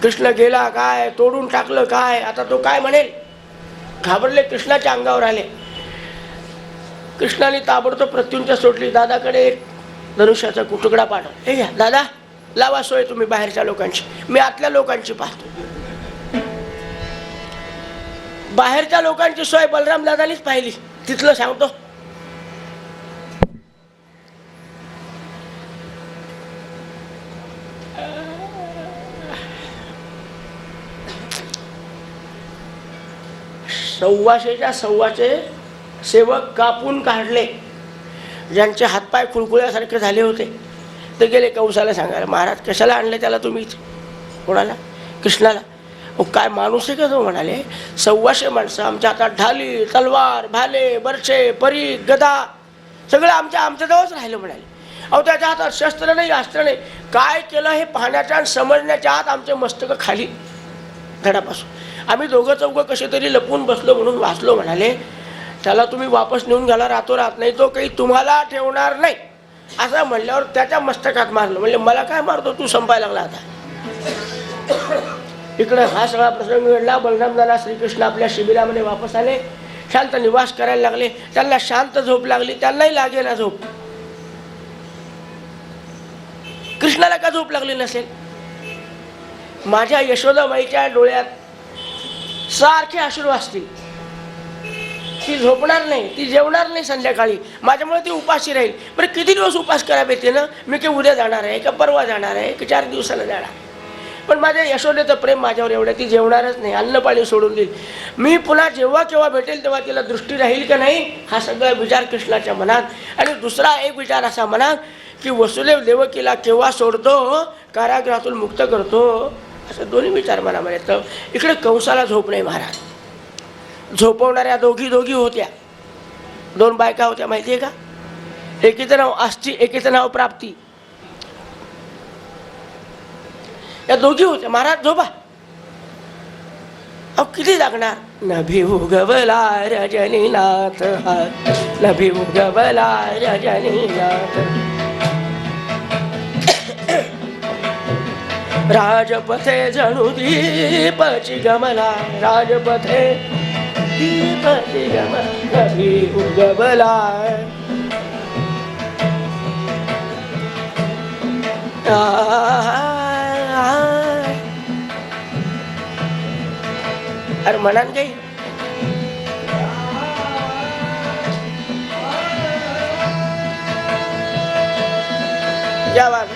कृष्ण गेला काय, तोडून टाकलं काय, आता तो काय म्हणेल. घाबरले, कृष्णाच्या अंगावर आले. कृष्णाने ताबडतोब प्रत्युंच्या सोडली. दादाकडे एक धनुष्याचा तुकडा पाठव. हे घ्या दादा, लावा सोय तुम्ही बाहेरच्या लोकांची, मी आतल्या लोकांची पाहतो. बाहेरच्या लोकांची सोय बलराम दादानीच पाहिली. तिथलं सांगतो. सव्वाशेच्या सव्वाचे सेवक कापून काढले. ज्यांचे हातपाय खुळखुळ्यासारखे झाले होते ते गेले कंसाला सांगायला, महाराज कशाला आणले त्याला तुम्ही? कोणाला? कृष्णाला. काय माणूस आहे का तो? म्हणाले 125 माणसं, आमच्या हातात ढाली, तलवार, भाले, बर्छे, परी, गदा सगळं आमच्याजवळच राहिलं. म्हणाले अहो त्याच्या हातात शस्त्र नाही, अस्त्र नाही. काय केलं हे पाहण्याच्या आणि समजण्याच्या आत आमचे मस्तक खाली धडापासून. आम्ही दोघं चौघं कसे तरी लपून बसलो म्हणून वाचलो. म्हणाले त्याला तुम्ही वापस नेऊन घाला रातोरात, नाही तो काही तुम्हाला ठेवणार नाही. असं म्हणल्यावर त्याच्या मस्तकात मारलं. म्हणले मला काय मारतो तू, संपायला लागला आता. इकडं हा सगळा प्रसंग घडला. बलराम दादा श्रीकृष्ण आपल्या शिबिरामध्ये वापस आले. शांत निवास करायला लागले. त्यांना शांत झोप लागली. त्यांनाही लागेल ना झोप. कृष्णाला का झोप लागली नसेल? माझ्या यशोदामाईच्या डोळ्यात सारखे अश्रू असतील. ती झोपणार नाही, ती जेवणार नाही संध्याकाळी, माझ्यामुळे ती उपाशी राहील. बरं किती दिवस उपास करावे ते ना? मी काही उद्या जाणार आहे का परवा जाणार आहे की 4 दिवसाला जाणार आहे, पण माझ्या यशोदेचं प्रेम माझ्यावर एवढं, ती जेवणारच नाही, अन्न पाणी सोडून देईल. मी पुन्हा जेव्हा केव्हा भेटेल तेव्हा तिला दृष्टी राहील का नाही, हा सगळा विचार कृष्णाच्या मनात. आणि दुसरा एक विचार असा मनात की वसुदेव देवकीला केव्हा सोडतो, कारागृहातून मुक्त करतो, असं दोन्ही विचार मनामध्ये येतं. इकडे कंसाला झोप नाही. महाराज झोपवणाऱ्या दोघी होत्या. 2 बायका होत्या माहिती आहे का? एकीचं नाव आष्टी, एकीचं नाव प्राप्ती. या दोघी होत्या. महाराज झोपा. अहो किती लागणार? नभी उगवला रजनीनाथ, नभी उगवला रजनीनाथ, राजपथे जणू दीपची गमला, राजपथे दीपची गमला, नभी उगवला. अरे म्हणान काही क्या बात.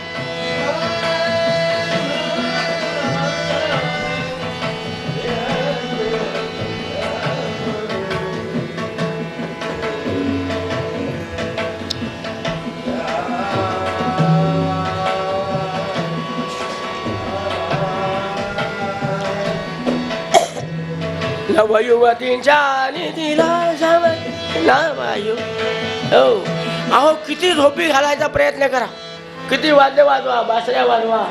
नवयुवतींच्या निधीला नवयु. हो अहो किती झोपी घालायचा प्रयत्न करा, किती वाद्य वाजवा, बासऱ्या वाजवा,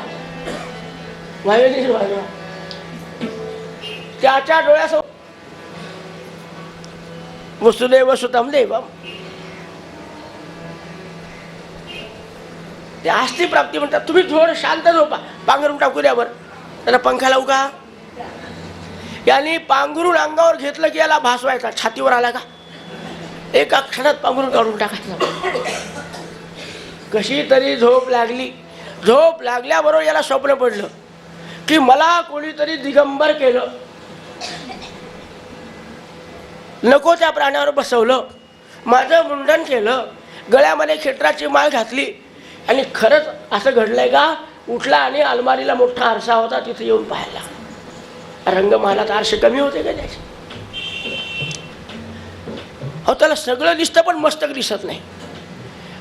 वायोलिन वाजवा, त्याच्या डोळ्यासमोर वसुदेव सुतम देवम. ते आस्ती प्राप्ती म्हणतात. तुम्ही थोडं शांत झोपा, पांघरून टाकू द्यावर, त्याला पंखा लावू का? याने पांघरून अंगावर घेतलं की याला भासवायचा. छातीवर आला का एका क्षणात पांघरून काढून टाकायचं. कशी तरी झोप लागली. झोप लागल्याबरोबर याला स्वप्न पडलं की मला कोणीतरी दिगंबर केलं, नको त्या प्राण्यावर बसवलं, माझं मुंडन केलं, गळ्यामध्ये खेटराची माळ घातली. आणि खरंच असं घडलंय का? उठला आणि अलमारीला मोठा आरसा होता, तिथे येऊन पाहायला. रंगमहालात आरसे कमी होते का त्याचे? अहो त्याला सगळं दिसतं पण मस्तक दिसत नाही.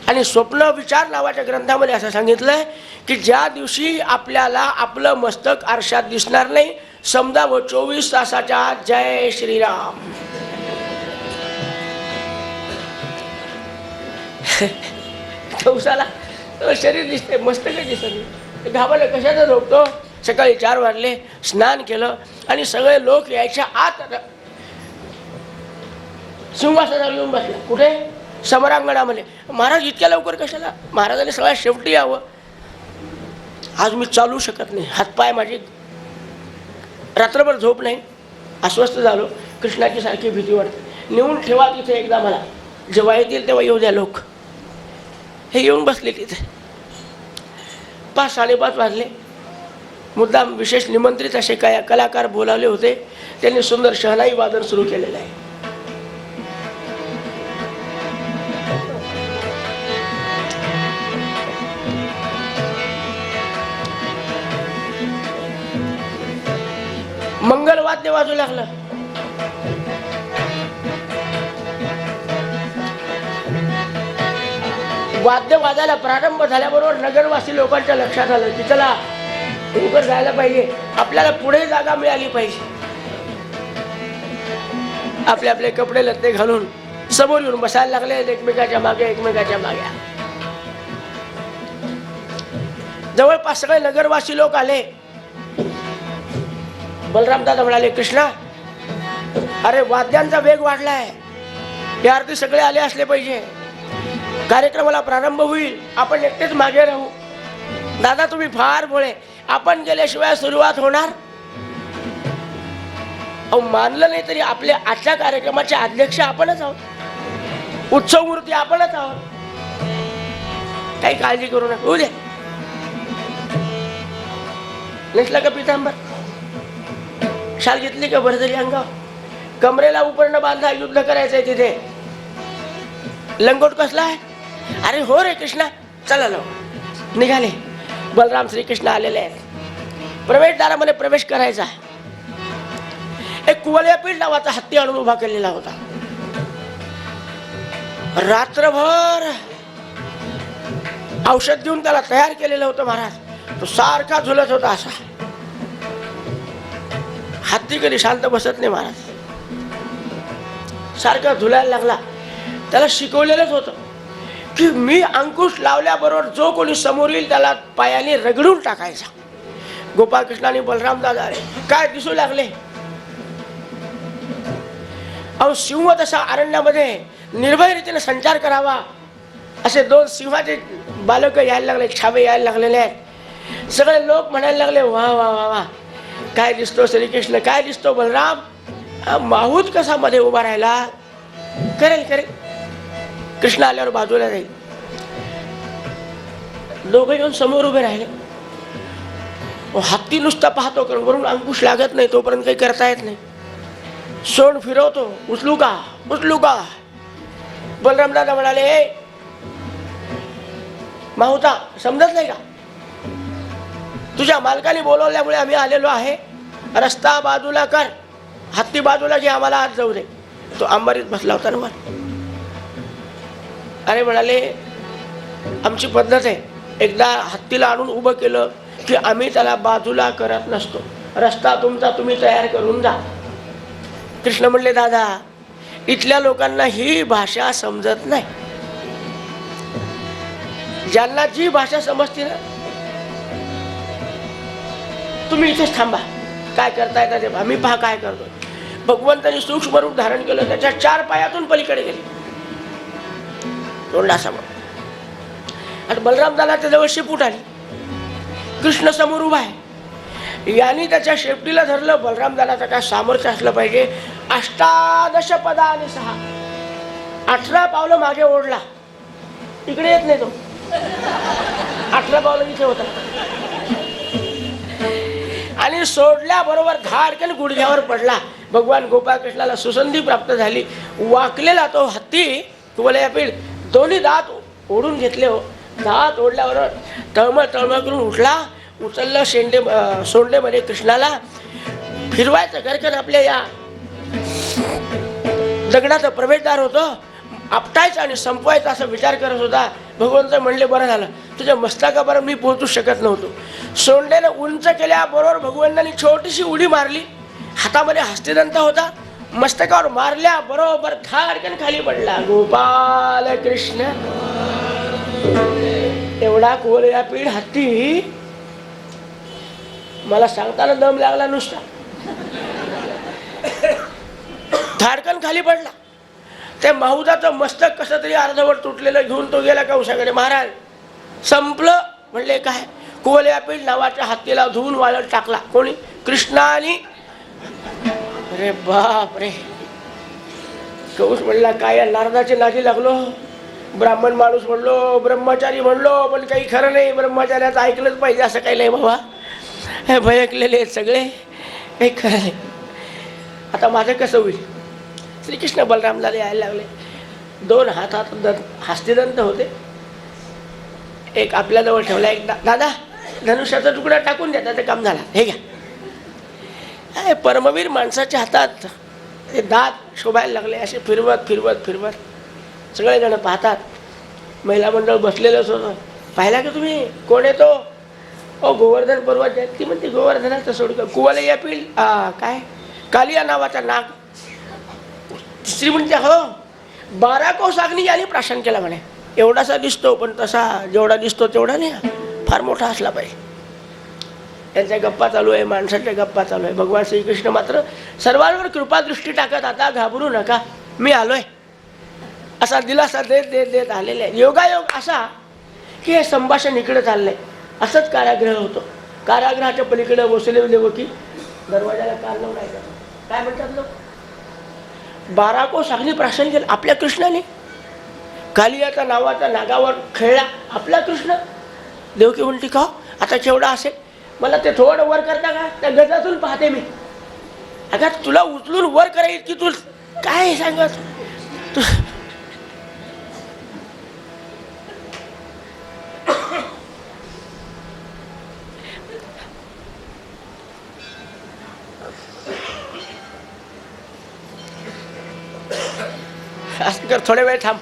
आणि स्वप्न विचार नावाच्या ग्रंथामध्ये असं सांगितलंय की ज्या दिवशी आपल्याला आपलं मस्तक आरशात दिसणार नाही, समजा 24 तासाच्या आत जय श्रीराम. कंसाला शरीर दिसते, मस्तक दिसत नाही. घाबरलं, कशाचा झोपतो? सकाळी 4 वाजले, स्नान केलं आणि सगळे लोक यायच्या आत सिंहासनावर येऊन बसला. कुठे? समरांगणामध्ये. महाराज इतक्या लवकर कशाला? महाराजांनी सगळ्या शेवटी यावं. आज मी चालू शकत नाही, हातपाय माझी, रात्रभर झोप नाही, अस्वस्थ झालो. कृष्णाची सारखी भीती वाटते. नेऊन ठेवा तिथे एकदा मला, जेव्हा येतील तेव्हा येऊ द्या लोक. हे येऊन बसले तिथे. 5-5:30 वाजले. मुद्दाम विशेष निमंत्रित असे कलाकार बोलावले होते. त्यांनी सुंदर शहनाई वादन सुरू केलेलं आहे. मंगलवाद्य वाजू लागलं. वाद्य वाजायला प्रारंभ झाल्याबरोबर नगरवासी लोकांच्या लक्षात आलं की चला लवकर जायला पाहिजे, आपल्याला पुढे जागा मिळाली पाहिजे. आपले आपले कपडे लत्ते घालून समोर येऊन बसायला लागले, एकमेकाच्या मागे. जवळपास सगळे नगरवासी लोक आले. बलरामदादा म्हणाले, कृष्णा, अरे वाद्यांचा वेग वाढलाय, या अर्थी सगळे आले असले पाहिजे, कार्यक्रमाला प्रारंभ होईल, आपण एकटेच मागे राहू. दादा तुम्ही फार भोळे, आपण गेल्याशिवाय सुरुवात होणार? अहो मानलं नाही तरी आपल्या आजच्या कार्यक्रमाचे अध्यक्ष आपणच आहोत, उत्सव मूर्ती आपणच आहोत. काही काळजी करू नका, होऊ दे. नेसला का पितांबर, शाल घेतली का भरजरी अंगावर, कमरेला उपरणं बांधा, युद्ध करायचंय तिथे. लंगोट कसला आहे? अरे हो रे कृष्णा, चला लो. निघाले. बलराम श्रीकृष्ण आलेले आहेत. प्रवेशद्वारामध्ये प्रवेश करायचा. एक कुवलयापीठ नावाचा हत्ती आणून उभा केलेला होता. रात्रभर औषध देऊन त्याला तयार केलेलं होतं महाराज. तो सारखा झुलत होता असा. हत्ती कधी शांत बसत नाही महाराज, सारखा झुलायला लागला. त्याला शिकवलेलंच होतं की मी अंकुश लावल्याबरोबर जो कोणी समोर येईल त्याला पायाने रगडून टाकायचा. गोपाळकृष्ण आणि बलराम दादा काय दिसू लागले. अहो सिंह तसा अरण्यामध्ये निर्भय रीतीने संचार करावा असे 2 सिंहाचे बालक यायला लागले, छावे यायला लागलेले आहेत. सगळे लोक म्हणायला लागले, वा वा वा वा, काय दिसतो श्रीकृष्ण, काय दिसतो बलराम, माहूत कसा मध्ये उभा राहिला. करेल कृष्ण आल्यावर बाजूला जाईल. दोघे येऊन समोर उभे राहिले. हत्ती नुसता पाहतो, कारण वरून अंकुश लागत नाही तोपर्यंत काही करता येत नाही. सोंड फिरवतो, उचलू का. बलराम दादा म्हणाले, माहुता समजत नाही का, तुझ्या मालकाने बोलवल्यामुळे आम्ही आलेलो आहे, रस्ता बाजूला कर, हत्ती बाजूला घे, आम्हाला आत जाऊ दे. तो अंबारीत बसला होता ना. अरे म्हणाले, आमची पद्धत आहे, एकदा हत्तीला आणून उभं केलं की आम्ही त्याला बाजूला करत नसतो, रस्ता तुमचा तुम्ही तयार करून जा. कृष्ण म्हणले, दादा इथल्या लोकांना ही भाषा समजत नाही. ज्यांना जी भाषा समजते ना, तुम्ही इथेच थांबा, काय करताय का ते आम्ही पहा काय करतो. भगवंतांनी सूक्ष्म रूप धारण केलं, त्याच्या 4 पायातून पलीकडे गेले, तोंडासमोर. आणि बलराम दादाच्या जवळ शेपूट आली. कृष्ण समोर उभा आहे, यांनी त्याच्या शेपटीला धरलं. बलराम दादाचं काय सामर्थ्य असलं पाहिजे. 18 पदाने 6, 18 पावलं मागे ओढला. इकडे येत नाही तो, 18 पावलं इथे होता. आणि सोडल्याबरोबर धाडकन गुडघ्यावर पडला. भगवान गोपाळकृष्णाला सुसंधी प्राप्त झाली. वाकलेला तो हत्ती कुवलयापीठ दोन्ही दात ओढून घेतले. हो, दात ओढल्याबरोबर तळमळ करून उठला. उचललं सोंडेमध्ये कृष्णाला फिरवायचं. घरकन आपल्या या दगडाचं प्रवेशद्वार होतं, आपटायचं आणि संपवायचं असा विचार करत होता. भगवंत म्हणले, बरं झालं, तुझ्या मस्तकापर्यंत मी पोहोचू शकत नव्हतो. सोंडेनं उंच केल्याबरोबर भगवंतांनी छोटीशी उडी मारली. हातामध्ये हस्तिदंत होता, मस्तकावर मारल्या बरोबर धाडकन खाली पडला. गोपाल कृष्ण. एवढा कुवलयापीठ हत्ती मला सांगताना दम लागला नुसता, धाडकन खाली पडला. ते माहुदाचं मस्तक कसं तरी अर्धवट तुटलेलं घेऊन तो गेला कंसाकडे. महाराज संपलं म्हणले. काय? कुवलयापीठ नावाच्या हत्तीला धुवून वाळत टाकला. कोणी? कृष्णाने. अरे बाप रे. कंस म्हणला काय या नारदाचे नादी लागलो. ब्राह्मण माणूस म्हणलो, ब्रह्मचारी म्हणलो, पण काही खरं नाही. ब्रह्मचार्याचं ऐकलंच पाहिजे असं काही नाही बाबा. हे भयकलेले आहेत सगळे, काही खरं नाही. आता माझं कसं होईल? श्रीकृष्ण बलरामला यायला लागले. 2 हातात हस्तिदंत होते. एक आपल्याजवळ ठेवला, एक दादा धनुष्याचा तुकडा टाकून द्या, त्याचं काम झालं. हे घ्या. परमवीर माणसाच्या हातात ते दात शोभायला लागले. असे फिरवत फिरवत फिरवत सगळेजण पाहतात. महिला मंडळ बसलेलंच होतं. पाहिला का तुम्ही? कोण येतो? ओ गोवर्धन पर्वत. ती म्हणते गोवर्धनाचं सोडकं. कुवलयापीठ काय कालिया नावाचा नाग. तिसरी म्हणते हो 12 कोस अग्नी याने प्राशन केला म्हणे. एवढासा दिसतो पण तसा जेवढा दिसतो तेवढा नाही, फार मोठा असला पाहिजे. त्यांच्या गप्पा चालू आहे, माणसाच्या गप्पा चालू आहे. भगवान श्रीकृष्ण मात्र सर्वांवर कृपादृष्टी टाकत आता घाबरू नका, मी आलोय असा दिलासा देत देत देत आलेले आहे. योगायोग असा की हे संभाषण इकडे चाललंय. असंच कारागृह होतो. कारागृहाच्या पलीकडे बसले देवकी दरवाजाला कार लावून आहे. काय म्हणतात लोक? 12 कोस अग्नी प्राशन केलं आपल्या कृष्णाने. कालियाचा नावाचा नागावर खेळला आपला कृष्ण. देवकी म्हणते का आता केवढा असेल? मला ते थोडं वर करता का? त्या गजातून पाहते मी. अगं तुला उचलून वर करायला की तू काय सांगत? असं कर, थोडे वेळ थांब.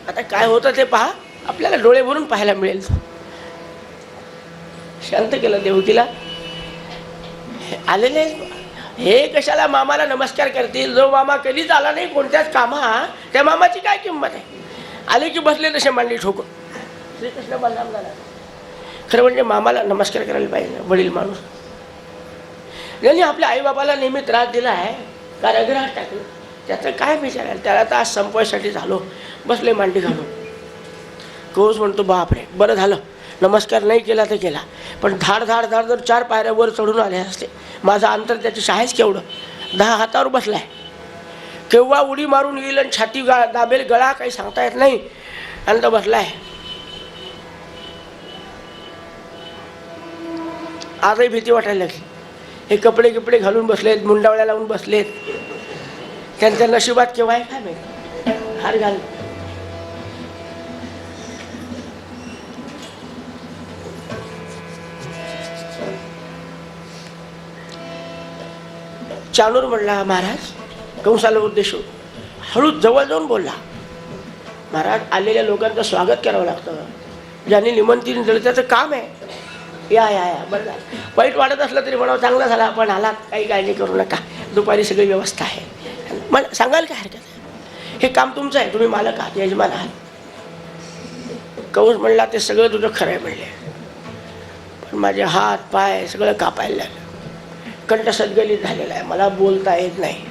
आता काय होतं ते पहा, आपल्याला डोळे भरून पाहायला मिळेल. शांत केलं देवकीला. आलेले हे कशाला मामाला नमस्कार करतील? जो मामा कधीच आला नाही कोणत्याच कामा, त्या मामाची काय किंमत आहे? आले की बसले तसे मांडी ठोकून. श्रीकृष्ण बलराम झाला. खरं म्हणजे मामाला नमस्कार करायला पाहिजे. वडील माणूस ज्यांनी आपल्या आईबाबाला नेहमी त्रास दिला आहे, कारागृहात टाकलं, त्याचं काय विचारायला? त्याला तर आज संपवायसाठी झालो. बसले मांडी घालून. कंस म्हणतो बापरे बरं झालं नमस्कार नाही केला तर केला, पण धाड धाड धाड जर 4 पायऱ्या वर चढून आले असते. माझं अंतर त्याची शाळेच केवढं. 10 हातावर बसलाय. केव्हा उडी मारून येईल आणि छाती दाबेल गळा काही सांगता येत नाही. आणि तो बसलाय. आजही भीती वाटायला लागली. हे कपडे गिपडे घालून बसलेत, मुंडावळ्या लावून बसलेत. त्यांच्या नशिबात केव्हा आहे काय माहिती. हार घाल. चाणूर म्हणला महाराज, कंसाला उद्देशून हळूच जवळ जाऊन बोलला. महाराज आलेल्या लोकांचं स्वागत करावं लागतं. ज्यांनी निमंत्रण दिलं त्याचं काम आहे. या या या बरं झालं. वाईट वाटत असलं तरी म्हणावं चांगलं झालं आपण आलात, काही काळजी करू नका, दुपारी सगळी व्यवस्था आहे. मला सांगाल काय हरकत आहे? हे काम तुमचं आहे, तुम्ही मालक आहात, यजमान आहात. कंस म्हणला ते सगळं तुझं खरं आहे म्हणले, पण माझे हात पाय सगळं कापायला लागलं. कंठ सदगलित झालेला आहे, मला बोलता येत नाही.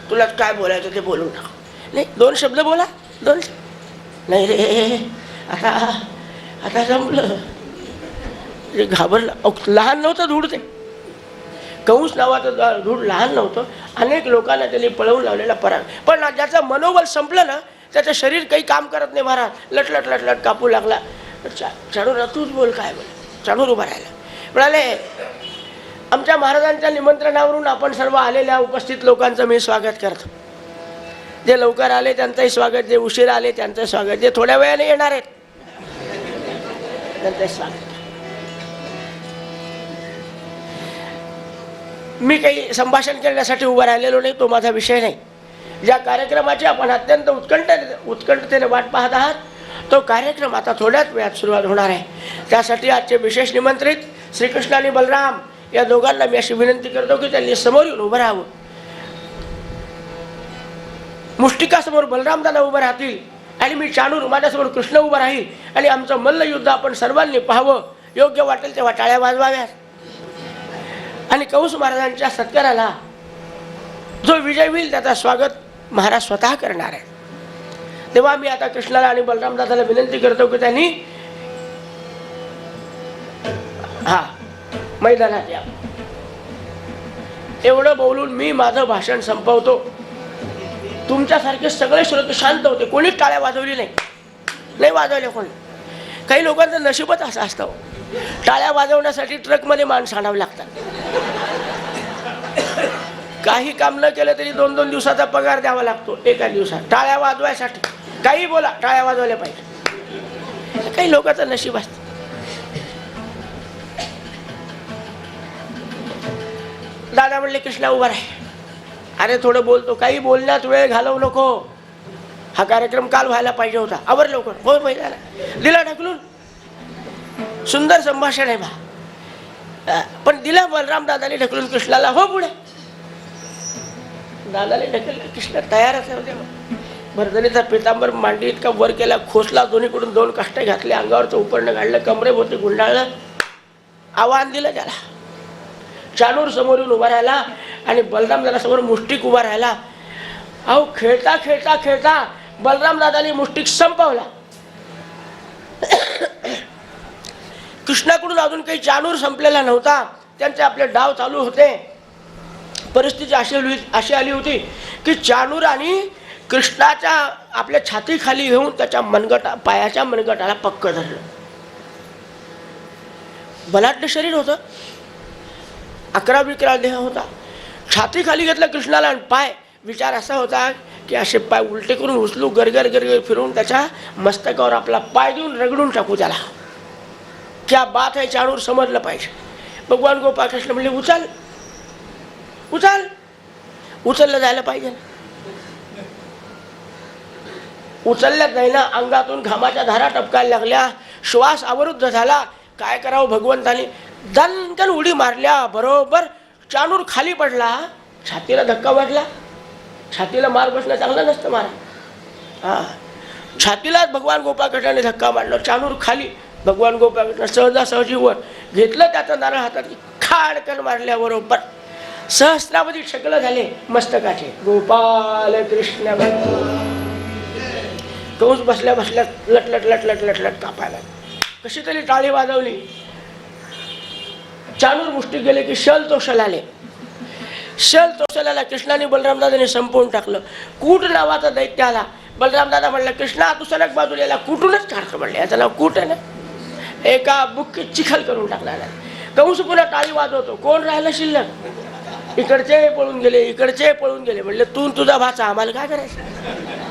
तुला काय बोलायचं ते बोलू नका. नाही 2 शब्द बोला. 2 नाही रे आता आता जमलं. घाबरला. लहान नव्हतं धूड. ते कंस नावाचं धूड लहान नव्हतं. अनेक लोकांना त्यांनी पळवून लावलेला पराग. पण ज्याचं मनोबल संपलं ना, त्याचं शरीर काही काम करत नाही. महाराज लटलट लटलट कापू लागला. चाणूर तूच बोल काय बोल. चाणूर उभा राहिला. म्हणाले आमच्या महाराजांच्या निमंत्रणावरून आपण सर्व आलेल्या उपस्थित लोकांचं मी स्वागत करतो. जे लवकर आले त्यांचंही स्वागत, जे उशिरा आले त्यांचं स्वागत, जे थोड्या वेळाने येणार आहेत त्यांचंही स्वागत. मी काही संभाषण करण्यासाठी उभा राहिलेलो नाही, तो माझा विषय नाही. ज्या कार्यक्रमाची आपण अत्यंत उत्कंठतेने वाट पाहत आहात, तो कार्यक्रम आता थोड्याच वेळात सुरुवात होणार आहे. त्यासाठी आजचे विशेष निमंत्रित श्रीकृष्ण आणि बलराम या दोघांना मी अशी विनंती करतो की त्यांनी समोर येऊन उभं राहावं. मुष्टिकासमोर बलरामदादा उभं राहतील आणि मी चाणूर, माझ्यासमोर कृष्ण उभा राहील आणि आमचं मल्लयुद्ध आपण सर्वांनी पाहावं. योग्य वाटेल तेव्हा टाळ्या वाजवाव्यात. आणि कंस महाराजांच्या सत्काराला जो विजय होईल त्याचा स्वागत महाराज स्वतः करणार आहे. तेव्हा मी आता कृष्णाला आणि बलरामदादाला विनंती करतो की त्यांनी मैदानात या. एवढं बोलून मी माझं भाषण संपवतो. तुमच्यासारखे सगळे श्रोते शांत होते, कोणीच टाळ्या वाजवली नाही वाजवले कोणी. काही लोकांचं नशीबच असं असतं, टाळ्या वाजवण्यासाठी ट्रकमध्ये माणसं आणावं लागतात. काही काम न केलं तरी 2-2 दिवसाचा पगार द्यावा लागतो एका दिवसात टाळ्या वाजवायसाठी. काही बोला, टाळ्या वाजवल्या पाहिजे. काही लोकांचं नशीब असतं. दादा म्हणले कृष्णा उभा राहे. अरे थोडं बोलतो, काही बोलण्यात वेळ घालवू नको. हा कार्यक्रम काल व्हायला पाहिजे होता. आवर लवकर. हो माहिती झाला, दिला ढकलून. सुंदर संभाषण आहे बा, पण दिला बलराम दादाने ढकलून कृष्णाला. हो पुढे. दादाने ढकललं, कृष्ण तयारच होते. भरजरीचा पितांबर मांडी इतका वर केला, खोसला, दोन्हीकडून 2 काष्टे घातले, अंगावरचं उपरणं काढलं, कमरेभोवती गुंडाळलं, आव्हान दिलं त्याला. चाणूर समोरून उभा राहिला आणि बलराम दादा समोर मुष्टिक उभा राहिला. अहो खेळता खेळता खेळता बलराम दादाने मुष्टिक संपवला. कृष्णाकडून अजून काही चाणूर संपलेला नव्हता. त्यांचे आपले डाव चालू होते. परिस्थिती अशी आली होती की चाणूर आणि कृष्णाच्या आपल्या छाती खाली घेऊन त्याच्या पायाच्या मनगटाला पक्क धरलं. बलाढ्य शरीर होतं, 11-12 देह होता. छाती खाली घेतलं कृष्णाला आणि पाय. विचार असा होता की असे पाय उलटे करून उचलू, गरगर गरगर फिरवून त्याच्या मस्तकावर आपला पाय देऊन रगडून टाकू त्याला. क्या बात आहे, चाणूर समजलं पाहिजे. भगवान गोपाळ कृष्ण म्हणले उचल उचल. उचललं जायला पाहिजे. उचलल्यात नाही ना. अंगातून घामाच्या धारा टपकायला लागल्या, श्वास अवरुद्ध झाला. काय करावं भगवंताने दणकन उडी मारल्या. बरोबर चाणूर खाली पडला. छातीला धक्का बसला. छातीला मार बसणं चांगलं नसतं मारा. छातीलाच भगवान गोपाळकृष्णाने धक्का मारला. चाणूर खाली. भगवान गोपाळकृष्ण सहजासहजी वर घेतलं त्याचं नारळ हातात, खाडकन मारल्याबरोबर सहस्रावधी शकलं झाले मस्तकाचे. गोपाल कृष्ण कंस बसल्या बसल्या लटलट लटलट लटलट कापायला. कशी तरी टाळी वाजवली. चाणूर मुष्टी गेले की शल तोषल आले. शल तोषल्याला कृष्णाने बलरामदादाने संपवून टाकलं. कूट नावाचा दैत्य आला. बलरामदादा म्हणलं कृष्णा तू सलग बाजूला याला कुठूनच काढतो म्हणले. याचं नाव कूट आहे ना. एका बुक्की चिखल करून टाकला. कंस पुन्हा टाळी वाजवतो. कोण राहिलं शिल्लक. इकडचे पळून गेले, इकडचे पळून गेले. म्हणले तू तुझा भाचा, आम्हाला काय करायचं.